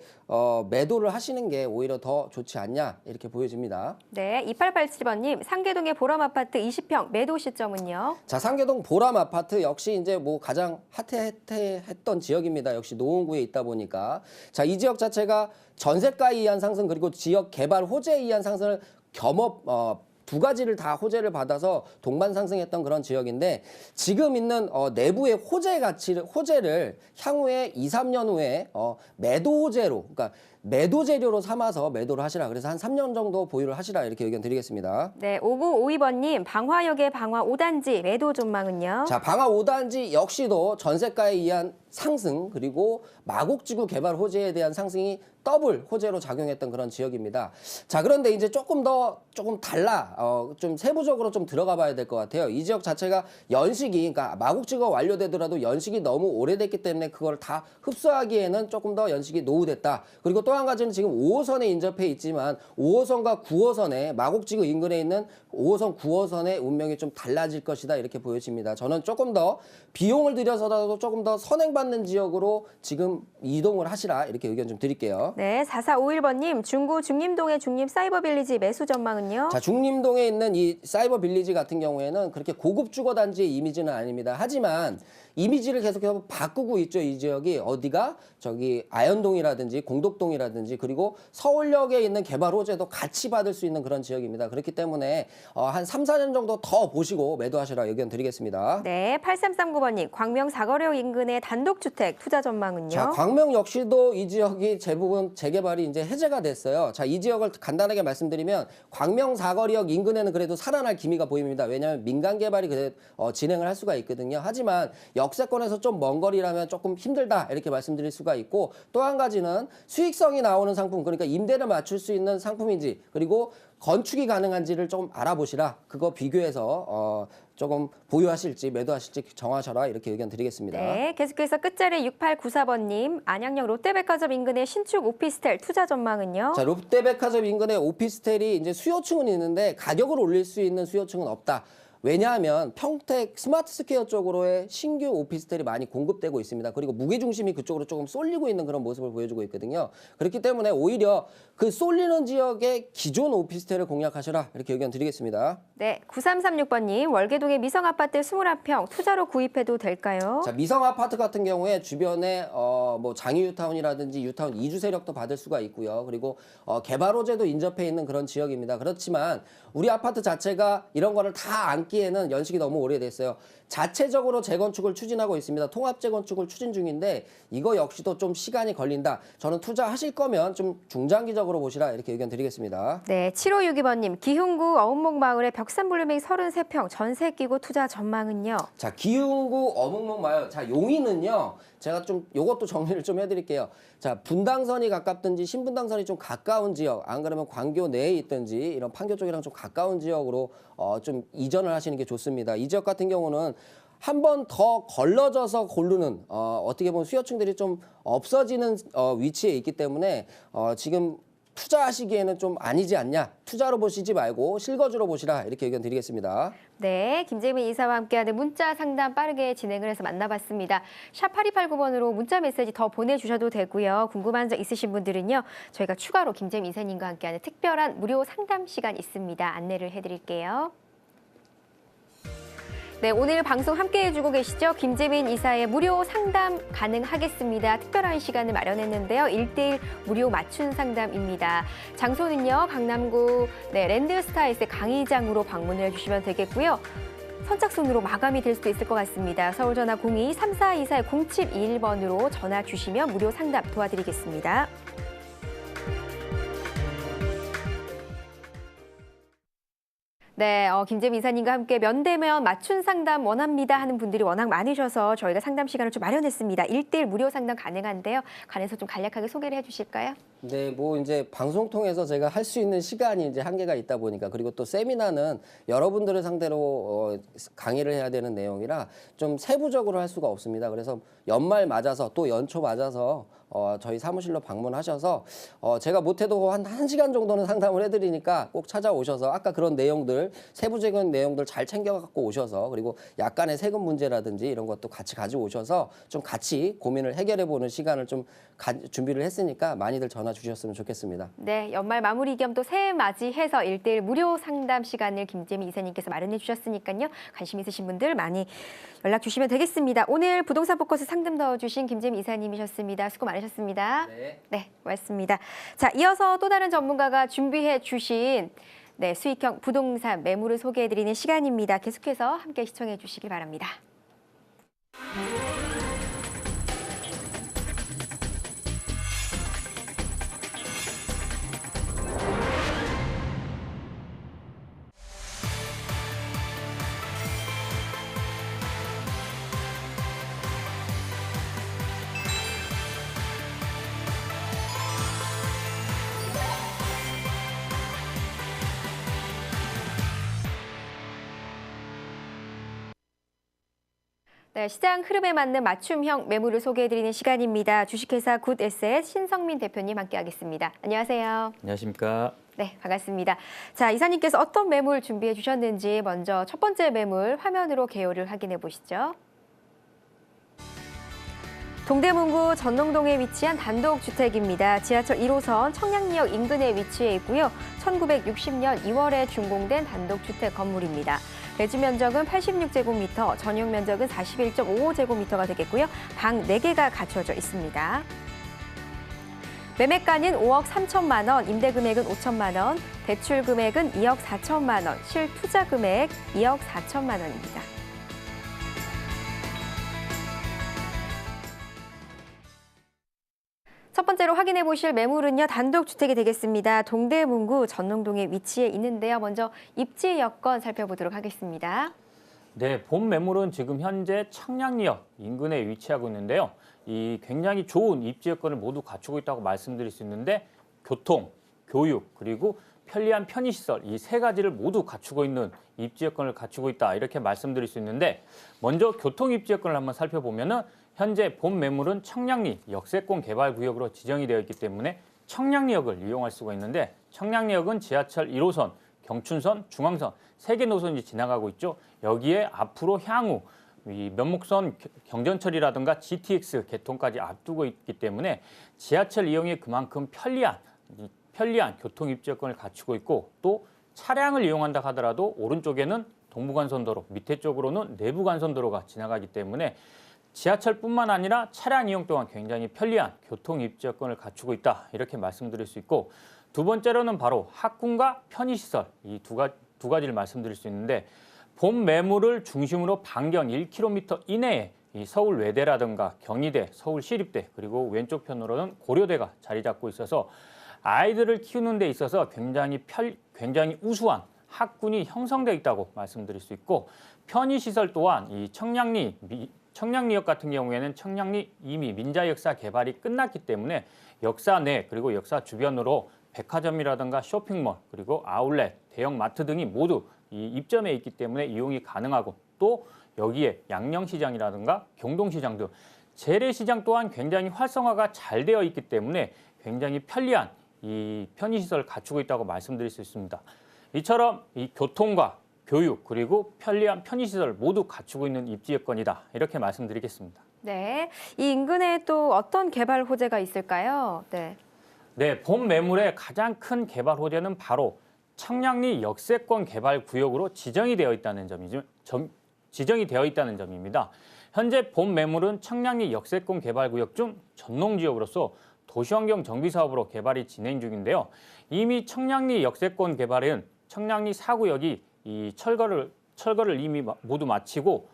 매도를 하시는 게 오히려 더 좋지 않냐 이렇게 보여집니다. 네, 2887번님 상계동의 보람아파트 20평 매도 시점은요? 자, 상계동 보람 아파트 역시 이제 뭐 가장 핫했던 지역입니다. 역시 노원구에 있다 보니까 자, 이 지역 자체가 전세가에 의한 상승 그리고 지역 개발 호재에 의한 상승을 두 가지를 다 호재를 받아서 동반 상승했던 그런 지역인데 지금 있는 내부의 호재를 향후에 2, 3년 후에 매도 호재로 그러니까 매도 재료로 삼아서 매도를 하시라. 그래서 한 3년 정도 보유를 하시라 이렇게 의견 드리겠습니다. 네, 5952번님 방화역의 방화 5단지 매도 전망은요? 자, 방화 5단지 역시도 전세가에 의한 상승 그리고 마곡지구 개발 호재에 대한 상승이 더블 호재로 작용했던 그런 지역입니다. 자, 그런데 이제 조금 달라 좀 세부적으로 좀 들어가 봐야 될 것 같아요. 이 지역 자체가 연식이 그러니까 마곡지구가 완료되더라도 연식이 너무 오래됐기 때문에 그걸 다 흡수하기에는 조금 더 연식이 노후됐다. 그리고 또 한 가지는 지금 5호선에 인접해 있지만 5호선과 9호선에 마곡지구 인근에 있는 5호선, 9호선의 운명이 좀 달라질 것이다 이렇게 보여집니다. 저는 조금 더 비용을 들여서라도 조금 더 선행받는 지역으로 지금 이동을 하시라 이렇게 의견 좀 드릴게요. 네, 4451번님 중구 중림동의 중림사이버빌리지 매수 전망은요? 자, 중림동에 있는 이 사이버빌리지 같은 경우에는 그렇게 고급 주거단지의 이미지는 아닙니다. 하지만 이미지를 계속해서 바꾸고 있죠. 이 지역이 어디가 저기 아현동이라든지 공덕동이라든지 그리고 서울역에 있는 개발 호재도 같이 받을 수 있는 그런 지역입니다. 그렇기 때문에 한 3, 4년 정도 더 보시고 매도하시라 의견 드리겠습니다. 네, 8339번님 광명 사거리역 인근의 단독주택 투자 전망은요? 자, 광명 역시도 이 지역이 대부분 재개발이 이제 해제가 됐어요. 자, 이 지역을 간단하게 말씀드리면 광명 사거리역 인근에는 그래도 살아날 기미가 보입니다. 왜냐하면 민간 개발이 진행을 할 수가 있거든요. 하지만 역세권에서 좀 먼 거리라면 조금 힘들다 이렇게 말씀드릴 수가 있고 또 한 가지는 수익성이 나오는 상품 그러니까 임대를 맞출 수 있는 상품인지 그리고 건축이 가능한지를 좀 알아보시라. 그거 비교해서 조금 보유하실지 매도하실지 정하셔라 이렇게 의견 드리겠습니다. 네, 계속해서 끝자리 6894번님, 안양역 롯데백화점 인근의 신축 오피스텔 투자 전망은요? 자, 롯데백화점 인근에 오피스텔이 이제 수요층은 있는데 가격을 올릴 수 있는 수요층은 없다. 왜냐하면 평택 스마트스퀘어 쪽으로의 신규 오피스텔이 많이 공급되고 있습니다. 그리고 무게중심이 그쪽으로 조금 쏠리고 있는 그런 모습을 보여주고 있거든요. 그렇기 때문에 오히려 그 쏠리는 지역의 기존 오피스텔을 공략하셔라 이렇게 의견 드리겠습니다. 네, 9336번님, 월계동의 미성아파트 21평 투자로 구입해도 될까요? 자, 미성 아파트 같은 경우에 주변에 뭐 장유타운이라든지 유타운 이주 세력도 받을 수가 있고요. 그리고 개발 호재도 인접해 있는 그런 지역입니다. 그렇지만 우리 아파트 자체가 이런 거를 다 안기에는 연식이 너무 오래됐어요. 자체적으로 재건축을 추진하고 있습니다. 통합 재건축을 추진 중인데 이거 역시도 좀 시간이 걸린다. 저는 투자하실 거면 좀 중장기적으로 보시라 이렇게 의견 드리겠습니다. 네, 7562번님, 기흥구 어운목 마을의 벽산블루밍 33평 전세 끼고 투자 전망은요? 자, 기흥구 어묵목 마을. 자, 용인은요. 제가 좀 요것도 정리를 좀 해드릴게요. 자, 분당선이 가깝든지 신분당선이 좀 가까운 지역, 안 그러면 광교 내에 있든지 이런 판교 쪽이랑 좀 가까운 지역으로 좀 이전을 하시는 게 좋습니다. 이 지역 같은 경우는 한 번 더 걸러져서 고르는 어떻게 보면 수요층들이 좀 없어지는 위치에 있기 때문에 지금 투자하시기에는 좀 아니지 않냐. 투자로 보시지 말고 실거주로 보시라 이렇게 의견 드리겠습니다. 네, 김재민 이사와 함께하는 문자 상담 빠르게 진행을 해서 만나봤습니다. 샵 8289번으로 문자 메시지 더 보내주셔도 되고요. 궁금한 점 있으신 분들은요. 저희가 추가로 김재민 이사님과 함께하는 특별한 무료 상담 시간 있습니다. 안내를 해드릴게요. 네, 오늘 방송 함께 해주고 계시죠? 김재민 이사의 무료 상담 가능하겠습니다. 특별한 시간을 마련했는데요. 1:1 무료 맞춤 상담입니다. 장소는요, 강남구 랜드스타일스의 강의장으로 방문을 해주시면 되겠고요. 선착순으로 마감이 될 수도 있을 것 같습니다. 서울전화 02-3424-0721번으로 전화 주시면 무료 상담 도와드리겠습니다. 네, 김재민 이사님과 함께 면대면 맞춤 상담 원합니다 하는 분들이 워낙 많으셔서 저희가 상담 시간을 좀 마련했습니다. 1:1 무료 상담 가능한데요. 관해서 좀 간략하게 소개를 해주실까요? 네, 뭐 이제 방송 통해서 제가 할 수 있는 시간이 이제 한계가 있다 보니까 그리고 또 세미나는 여러분들을 상대로 강의를 해야 되는 내용이라 좀 세부적으로 할 수가 없습니다. 그래서 연말 맞아서 또 연초 맞아서 저희 사무실로 방문하셔서 제가 못해도 한 1시간 정도는 상담을 해드리니까 꼭 찾아오셔서 아까 그런 내용들 세부적인 내용들 잘 챙겨갖고 오셔서 그리고 약간의 세금 문제라든지 이런 것도 같이 가지고 오셔서 좀 같이 고민을 해결해보는 시간을 좀 준비를 했으니까 많이들 전화 주셨으면 좋겠습니다. 네, 연말 마무리 겸 또 새해 맞이해서 1:1 무료 상담 시간을 김재민 이사님께서 마련해 주셨으니까요. 관심 있으신 분들 많이 연락 주시면 되겠습니다. 오늘 부동산 포커스 상담 넣어주신 김재민 이사님이셨습니다. 수고 많으셨습니다. 네, 고맙습니다. 자, 이어서 또 다른 전문가가 준비해 주신 수익형 부동산 매물을 소개해드리는 시간입니다. 계속해서 함께 시청해 주시기 바랍니다. 네, 시장 흐름에 맞는 맞춤형 매물을 소개해드리는 시간입니다. 주식회사 굿에셋 신성민 대표님 함께하겠습니다. 안녕하세요. 안녕하십니까. 네, 반갑습니다. 자, 이사님께서 어떤 매물 준비해 주셨는지 먼저 첫 번째 매물 화면으로 개요를 확인해 보시죠. 동대문구 전농동에 위치한 단독주택입니다. 지하철 1호선 청량리역 인근에 위치해 있고요. 1960년 2월에 준공된 단독주택 건물입니다. 대지 면적은 86제곱미터, 전용 면적은 41.55제곱미터가 되겠고요. 방 4개가 갖춰져 있습니다. 매매가는 5억 3천만 원, 임대 금액은 5천만 원, 대출 금액은 2억 4천만 원, 실투자 금액 2억 4천만 원입니다. 첫 번째로 확인해 보실 매물은요, 단독주택이 되겠습니다. 동대문구 전농동에 위치해 있는데요. 먼저 입지 여건 살펴보도록 하겠습니다. 네, 본 매물은 지금 현재 청량리역 인근에 위치하고 있는데요. 이 굉장히 좋은 입지 여건을 모두 갖추고 있다고 말씀드릴 수 있는데 교통, 교육, 그리고 편리한 편의시설 이 세 가지를 모두 갖추고 있는 입지 여건을 갖추고 있다 이렇게 말씀드릴 수 있는데 먼저 교통 입지 여건을 한번 살펴보면은 현재 본 매물은 청량리 역세권 개발 구역으로 지정이 되어 있기 때문에 청량리역을 이용할 수가 있는데 청량리역은 지하철 1호선, 경춘선, 중앙선 3개 노선이 지나가고 있죠. 여기에 앞으로 향후 이 면목선 경전철이라든가 GTX 개통까지 앞두고 있기 때문에 지하철 이용이 그만큼 편리한 교통 입지 여건을 갖추고 있고 또 차량을 이용한다 하더라도 오른쪽에는 동부간선도로, 밑에 쪽으로는 내부간선도로가 지나가기 때문에 지하철뿐만 아니라 차량 이용 또한 굉장히 편리한 교통 입지 여건을 갖추고 있다 이렇게 말씀드릴 수 있고 두 번째로는 바로 학군과 편의시설 이 두 가지를 말씀드릴 수 있는데 본 매물을 중심으로 반경 1km 이내에 이 서울 외대라든가 경희대, 서울시립대 그리고 왼쪽 편으로는 고려대가 자리 잡고 있어서 아이들을 키우는 데 있어서 굉장히 우수한 학군이 형성되어 있다고 말씀드릴 수 있고 편의시설 또한 이 청량리역 같은 경우에는 청량리 이미 민자역사 개발이 끝났기 때문에 역사 내 그리고 역사 주변으로 백화점이라든가 쇼핑몰 그리고 아울렛, 대형 마트 등이 모두 이 입점해 있기 때문에 이용이 가능하고 또 여기에 양령시장이라든가 경동시장 등 재래시장 또한 굉장히 활성화가 잘 되어 있기 때문에 굉장히 편리한 이 편의시설을 갖추고 있다고 말씀드릴 수 있습니다. 이처럼 이 교통과 교육 그리고 편리한 편의시설 모두 갖추고 있는 입지 여건이다 이렇게 말씀드리겠습니다. 네, 이 인근에 또 어떤 개발 호재가 있을까요? 네. 네, 본 매물의 가장 큰 개발 호재는 바로 청량리 역세권 개발 구역으로 지정이 되어 있다는 점입니다. 현재 본 매물은 청량리 역세권 개발 구역 중 전농 지역으로서 도시환경 정비 사업으로 개발이 진행 중인데요. 이미 청량리 역세권 개발은 청량리 4구역이 이 철거를 이미 모두 마치고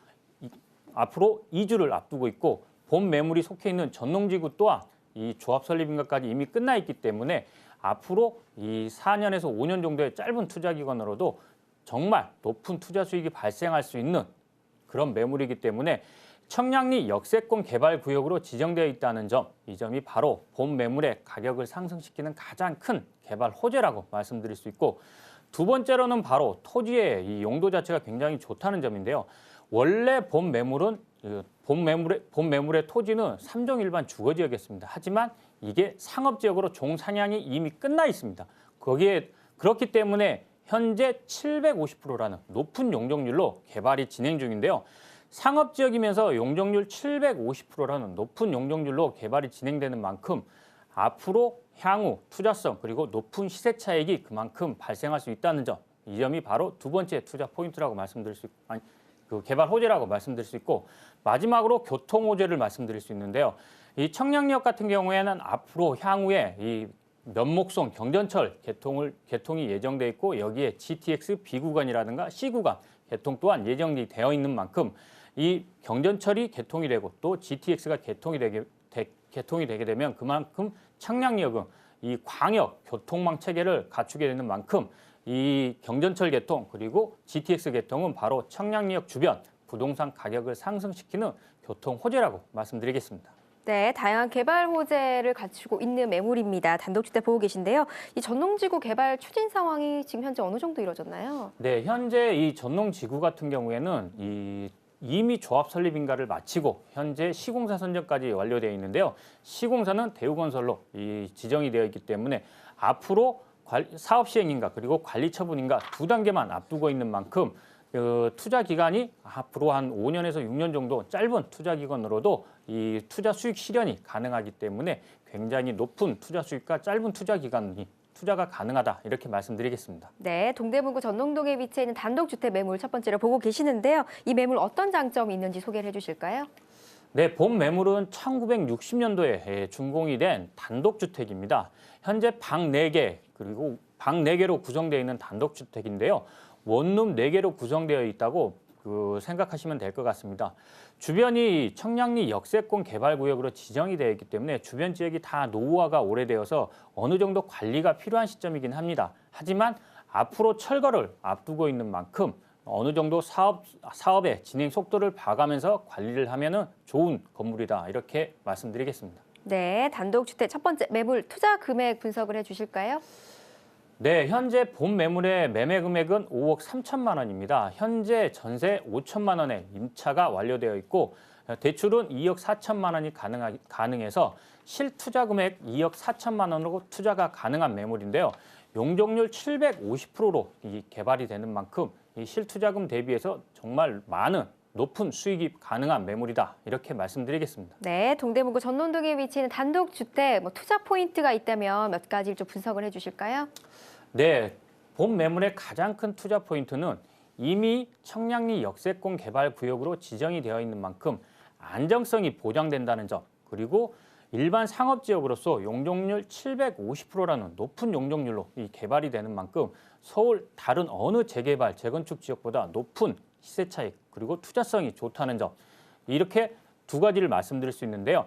앞으로 2주를 앞두고 있고 본 매물이 속해 있는 전농지구 또한 이 조합 설립 인가까지 이미 끝나 있기 때문에 앞으로 이 4년에서 5년 정도의 짧은 투자 기간으로도 정말 높은 투자 수익이 발생할 수 있는 그런 매물이기 때문에 청량리 역세권 개발 구역으로 지정되어 있다는 점, 이 점이 바로 본 매물의 가격을 상승시키는 가장 큰 개발 호재라고 말씀드릴 수 있고 두 번째로는 바로 토지의 이 용도 자체가 굉장히 좋다는 점인데요. 원래 본 매물의 토지는 3종 일반 주거지역이었습니다. 하지만 이게 상업지역으로 종상향이 이미 끝나 있습니다. 그렇기 때문에 현재 750%라는 높은 용적률로 개발이 진행 중인데요. 상업지역이면서 용적률 750%라는 높은 용적률로 개발이 진행되는 만큼 앞으로 향후 투자성 그리고 높은 시세 차익이 그만큼 발생할 수 있다는 점, 이 점이 바로 두 번째 투자 포인트라고 개발 호재라고 말씀드릴 수 있고 마지막으로 교통 호재를 말씀드릴 수 있는데요. 이 청량리역 같은 경우에는 앞으로 향후에 이 면목선 경전철 개통이 예정돼 있고 여기에 GTX B구간이라든가 C구간 개통 또한 예정이 되어 있는 만큼 이 경전철이 개통이 되고 또 GTX가 개통이 되게 되면 그만큼 청량리역은 이 광역 교통망 체계를 갖추게 되는 만큼 이 경전철 개통 그리고 GTX 개통은 바로 청량리역 주변 부동산 가격을 상승시키는 교통 호재라고 말씀드리겠습니다. 네, 다양한 개발 호재를 갖추고 있는 매물입니다. 단독주택 보고 계신데요. 이 전농지구 개발 추진 상황이 지금 현재 어느 정도 이루어졌나요? 네, 현재 이 전농지구 같은 경우에는 이미 조합 설립 인가를 마치고 현재 시공사 선정까지 완료되어 있는데요. 시공사는 대우건설로 지정이 되어 있기 때문에 앞으로 사업 시행 인가 그리고 관리 처분 인가 두 단계만 앞두고 있는 만큼 투자 기간이 앞으로 한 5년에서 6년 정도 짧은 투자 기간으로도 이 투자 수익 실현이 가능하기 때문에 굉장히 높은 투자 수익과 짧은 투자 기간이 투자가 가능하다 이렇게 말씀드리겠습니다. 네, 동대문구 전농동에 위치해 있는 단독주택 매물 첫 번째로 보고 계시는데요. 이 매물 어떤 장점이 있는지 소개를 해주실까요? 네, 본 매물은 1960년도에 준공이 된 단독주택입니다. 현재 방 4개 그리고 방 4개로 구성되어 있는 단독주택인데요. 원룸 4개로 구성되어 있다고 생각하시면 될 것 같습니다. 주변이 청량리 역세권 개발구역으로 지정이 되어 있기 때문에 주변 지역이 다 노후화가 오래되어서 어느 정도 관리가 필요한 시점이긴 합니다. 하지만 앞으로 철거를 앞두고 있는 만큼 어느 정도 사업의 진행 속도를 봐가면서 관리를 하면은 좋은 건물이다 이렇게 말씀드리겠습니다. 네, 단독주택 첫 번째 매물 투자 금액 분석을 해주실까요? 네, 현재 본 매물의 매매 금액은 5억 3천만 원입니다. 현재 전세 5천만 원에 임차가 완료되어 있고 대출은 2억 4천만 원이 가능해서 실투자 금액 2억 4천만 원으로 투자가 가능한 매물인데요. 용적률 750%로 개발이 되는 만큼 이 실투자금 대비해서 정말 높은 수익이 가능한 매물이다 이렇게 말씀드리겠습니다. 네, 동대문구 전논동에 위치한 단독주택 투자 포인트가 있다면 몇 가지를 좀 분석을 해주실까요? 네, 본 매물의 가장 큰 투자 포인트는 이미 청량리 역세권 개발 구역으로 지정이 되어 있는 만큼 안정성이 보장된다는 점, 그리고 일반 상업지역으로서 용적률 750%라는 높은 용적률로 이 개발이 되는 만큼 서울 다른 어느 재개발, 재건축 지역보다 높은 시세 차익, 그리고 투자성이 좋다는 점, 이렇게 두 가지를 말씀드릴 수 있는데요.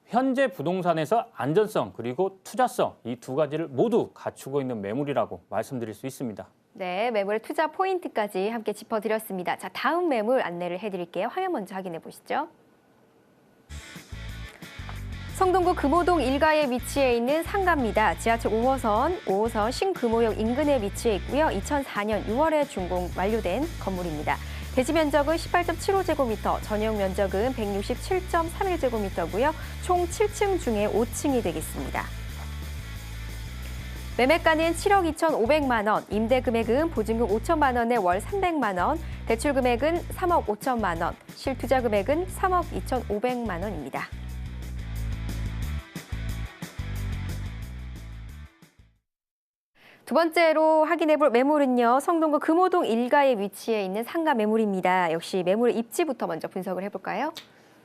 현재 부동산에서 안전성 그리고 투자성 이 두 가지를 모두 갖추고 있는 매물이라고 말씀드릴 수 있습니다. 네, 매물의 투자 포인트까지 함께 짚어드렸습니다. 자, 다음 매물 안내를 해드릴게요. 화면 먼저 확인해 보시죠. 성동구 금호동 1가에 위치해 있는 상가입니다. 지하철 5호선 신금호역 인근에 위치해 있고요. 2004년 6월에 준공 완료된 건물입니다. 대지 면적은 18.75제곱미터, 전용 면적은 167.31제곱미터고요. 총 7층 중에 5층이 되겠습니다. 매매가는 7억 2,500만 원, 임대 금액은 보증금 5천만 원에 월 300만 원, 대출 금액은 3억 5천만 원, 실투자 금액은 3억 2,500만 원입니다. 두 번째로 확인해볼 매물은요. 성동구 금호동 1가에 위치해 있는 상가 매물입니다. 역시 매물의 입지부터 먼저 분석을 해볼까요?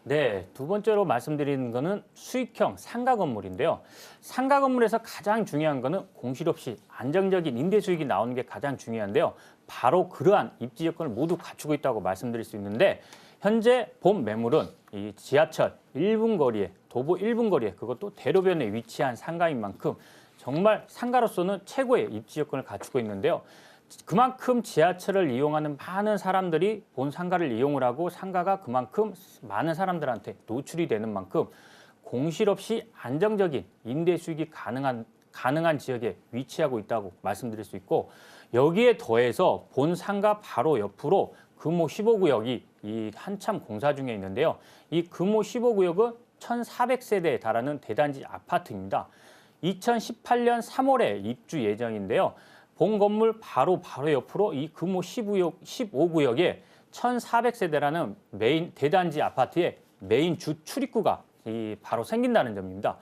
네, 두 번째로 말씀드리는 거는 수익형 상가 건물인데요. 상가 건물에서 가장 중요한 거는 공실 없이 안정적인 임대 수익이 나오는 게 가장 중요한데요. 바로 그러한 입지 여건을 모두 갖추고 있다고 말씀드릴 수 있는데 현재 본 매물은 이 지하철 1분 거리에, 도보 1분 거리에, 그것도 대로변에 위치한 상가인 만큼 정말 상가로서는 최고의 입지 여건을 갖추고 있는데요. 그만큼 지하철을 이용하는 많은 사람들이 본 상가를 이용을 하고 상가가 그만큼 많은 사람들한테 노출이 되는 만큼 공실 없이 안정적인 임대 수익이 가능한 지역에 위치하고 있다고 말씀드릴 수 있고, 여기에 더해서 본 상가 바로 옆으로 금호 15구역이 이 한참 공사 중에 있는데요. 이 금호 15구역은 1,400세대에 달하는 대단지 아파트입니다. 2018년 3월에 입주 예정인데요. 본 건물 바로 옆으로 이 금호 15구역에 1,400세대라는 메인 대단지 아파트의 메인 주 출입구가 바로 생긴다는 점입니다.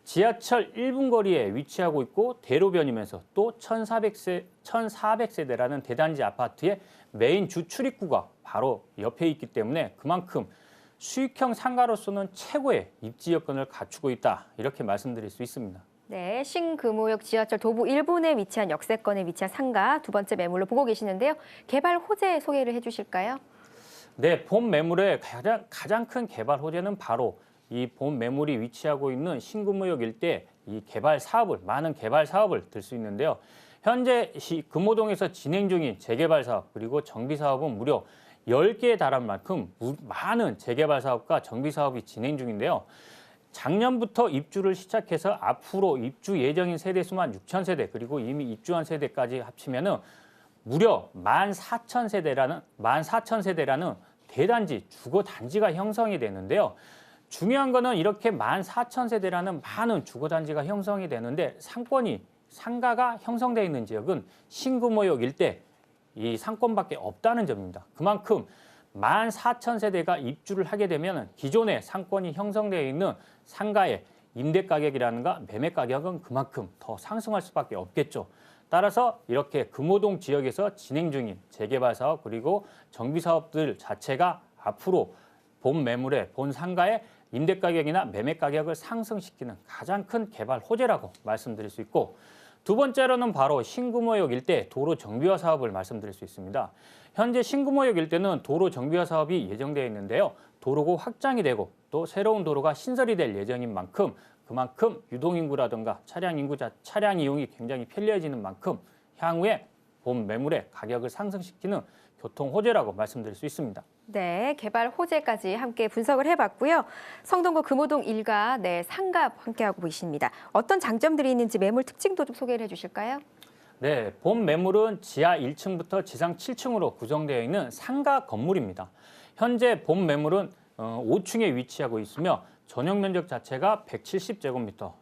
지하철 1분 거리에 위치하고 있고 대로변이면서 또 1,400세대라는 대단지 아파트의 메인 주 출입구가 바로 옆에 있기 때문에 그만큼 수익형 상가로서는 최고의 입지 여건을 갖추고 있다 이렇게 말씀드릴 수 있습니다. 네, 신금호역 지하철 도보 1분에 위치한 역세권에 위치한 상가 두 번째 매물로 보고 계시는데요. 개발 호재 소개를 해주실까요? 네, 본 매물의 가장 큰 개발 호재는 바로 이 본 매물이 위치하고 있는 신금호역 일대 이 많은 개발 사업을 들 수 있는데요. 현재 금호동에서 진행 중인 재개발 사업 그리고 정비 사업은 무려 10개에 달할 만큼 많은 재개발 사업과 정비 사업이 진행 중인데요. 작년부터 입주를 시작해서 앞으로 입주 예정인 세대수만 6,000세대 그리고 이미 입주한 세대까지 합치면은 무려 14,000세대라는 대단지 주거 단지가 형성이 되는데요. 중요한 거는 이렇게 14,000세대라는 많은 주거 단지가 형성이 되는데 상가가 형성되어 있는 지역은 신금호역 일대 이 상권밖에 없다는 점입니다. 그만큼 14,000세대가 입주를 하게 되면 기존에 상권이 형성되어 있는 상가의 임대 가격이라든가 매매 가격은 그만큼 더 상승할 수밖에 없겠죠. 따라서 이렇게 금호동 지역에서 진행 중인 재개발 사업 그리고 정비 사업들 자체가 앞으로 본 상가의 임대 가격이나 매매 가격을 상승시키는 가장 큰 개발 호재라고 말씀드릴 수 있고, 두 번째로는 바로 신금호역 일대 도로 정비화 사업을 말씀드릴 수 있습니다. 현재 신금호역 일대는 도로 정비화 사업이 예정되어 있는데요. 도로가 확장이 되고 또 새로운 도로가 신설이 될 예정인 만큼 그만큼 유동인구라든가 차량 이용이 굉장히 편리해지는 만큼 향후에 본 매물의 가격을 상승시키는 교통 호재라고 말씀드릴 수 있습니다. 네, 개발 호재까지 함께 분석을 해봤고요. 성동구 금호동 일가 상가 함께하고 계십니다. 어떤 장점들이 있는지 매물 특징도 좀 소개를 해주실까요? 네, 본 매물은 지하 1층부터 지상 7층으로 구성되어 있는 상가 건물입니다. 현재 본 매물은 5층에 위치하고 있으며 전용 면적 자체가 170제곱미터,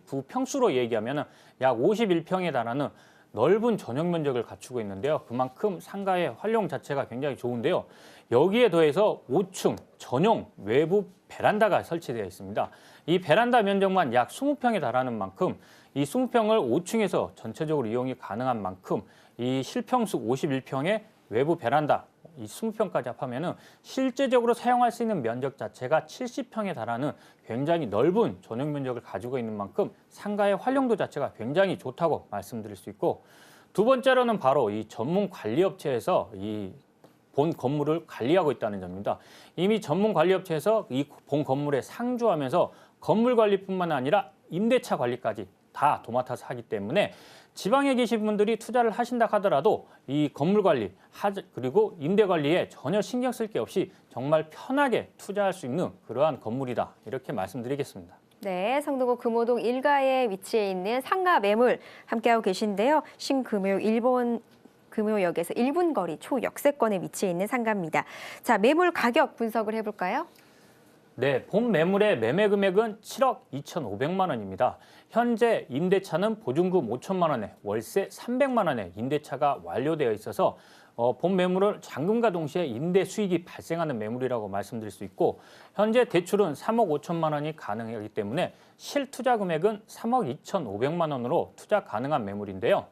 구평수로 얘기하면 약 51평에 달하는 넓은 전용 면적을 갖추고 있는데요. 그만큼 상가의 활용 자체가 굉장히 좋은데요. 여기에 더해서 5층 전용 외부 베란다가 설치되어 있습니다. 이 베란다 면적만 약 20평에 달하는 만큼 이 20평을 5층에서 전체적으로 이용이 가능한 만큼 이 실평수 51평에 외부 베란다 이 20평까지 합하면은 실제적으로 사용할 수 있는 면적 자체가 70평에 달하는 굉장히 넓은 전용 면적을 가지고 있는 만큼 상가의 활용도 자체가 굉장히 좋다고 말씀드릴 수 있고, 두 번째로는 바로 이 전문 관리업체에서 이 본 건물을 관리하고 있다는 점입니다. 이미 전문 관리업체에서 이 본 건물에 상주하면서 건물 관리뿐만 아니라 임대차 관리까지 다 도맡아서 하기 때문에 지방에 계신 분들이 투자를 하신다 하더라도 이 건물 관리 그리고 임대 관리에 전혀 신경 쓸 게 없이 정말 편하게 투자할 수 있는 그러한 건물이다, 이렇게 말씀드리겠습니다. 네, 성동구 금호동 일가에 위치해 있는 상가 매물 함께하고 계신데요. 금호역에서 1분 거리 초역세권에 위치해 있는 상가입니다. 자, 매물 가격 분석을 해볼까요? 네, 본 매물의 매매 금액은 7억 2,500만 원입니다. 현재 임대차는 보증금 5천만 원에 월세 300만 원에 임대차가 완료되어 있어서 본 매물을 잔금과 동시에 임대 수익이 발생하는 매물이라고 말씀드릴 수 있고, 현재 대출은 3억 5천만 원이 가능하기 때문에 실투자 금액은 3억 2,500만 원으로 투자 가능한 매물인데요.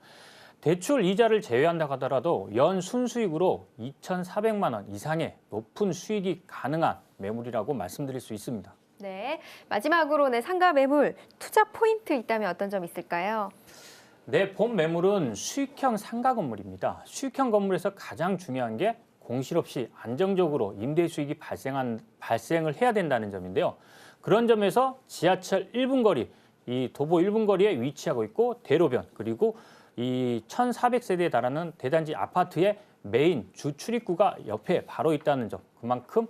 대출 이자를 제외한다 하더라도 연 순수익으로 2,400만 원 이상의 높은 수익이 가능한 매물이라고 말씀드릴 수 있습니다. 네, 마지막으로 상가 매물 투자 포인트 있다면 어떤 점 있을까요? 네, 본 매물은 수익형 상가 건물입니다. 수익형 건물에서 가장 중요한 게 공실 없이 안정적으로 임대 수익이 발생을 해야 된다는 점인데요. 그런 점에서 지하철 1분 거리, 이 도보 1분 거리에 위치하고 있고 대로변, 그리고 이 1,400세대에 달하는 대단지 아파트의 메인 주 출입구가 옆에 바로 있다는 점, 그만큼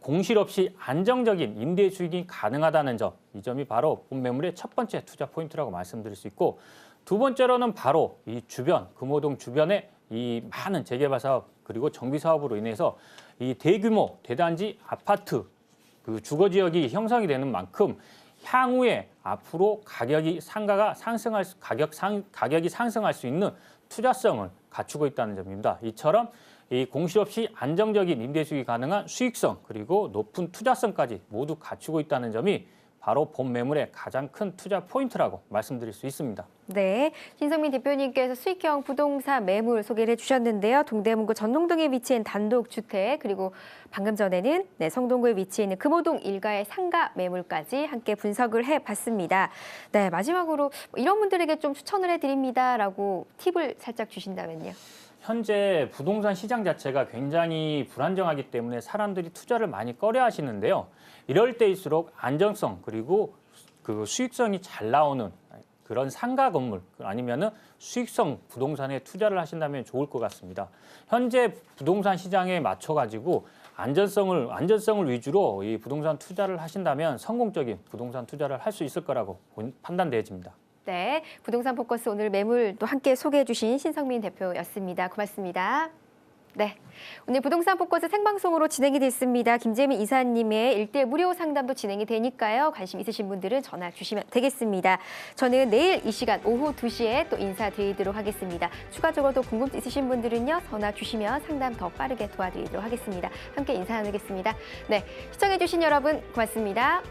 공실 없이 안정적인 임대 수익이 가능하다는 점, 이 점이 바로 본 매물의 첫 번째 투자 포인트라고 말씀드릴 수 있고, 두 번째로는 바로 이 주변, 금호동 주변에 이 많은 재개발 사업 그리고 정비 사업으로 인해서 이 대규모 대단지 아파트 그 주거 지역이 형성이 되는 만큼 향후에 앞으로 가격이 상승할 수 있는 투자성을 갖추고 있다는 점입니다. 이처럼 이 공실 없이 안정적인 임대 수익이 가능한 수익성 그리고 높은 투자성까지 모두 갖추고 있다는 점이 바로 본 매물의 가장 큰 투자 포인트라고 말씀드릴 수 있습니다. 네, 신성민 대표님께서 수익형 부동산 매물 소개를 해주셨는데요. 동대문구 전농동에 위치한 단독주택, 그리고 방금 전에는 성동구에 위치해 있는 금호동 일가의 상가 매물까지 함께 분석을 해봤습니다. 네, 마지막으로 이런 분들에게 좀 추천을 해드립니다라고 팁을 살짝 주신다면요. 현재 부동산 시장 자체가 굉장히 불안정하기 때문에 사람들이 투자를 많이 꺼려 하시는데요. 이럴 때일수록 안정성 그리고 그 수익성이 잘 나오는 그런 상가 건물 아니면은 수익성 부동산에 투자를 하신다면 좋을 것 같습니다. 현재 부동산 시장에 맞춰가지고 안전성을 위주로 이 부동산 투자를 하신다면 성공적인 부동산 투자를 할 수 있을 거라고 판단되어집니다. 네, 부동산 포커스 오늘 매물도 함께 소개해 주신 신성민 대표였습니다. 고맙습니다. 네, 오늘 부동산 포커스 생방송으로 진행이 됐습니다. 김재민 이사님의 1대1 무료 상담도 진행이 되니까요. 관심 있으신 분들은 전화 주시면 되겠습니다. 저는 내일 이 시간 오후 2시에 또 인사드리도록 하겠습니다. 추가적으로 또 궁금증 있으신 분들은요. 전화 주시면 상담 더 빠르게 도와드리도록 하겠습니다. 함께 인사 나누겠습니다. 네, 시청해 주신 여러분 고맙습니다.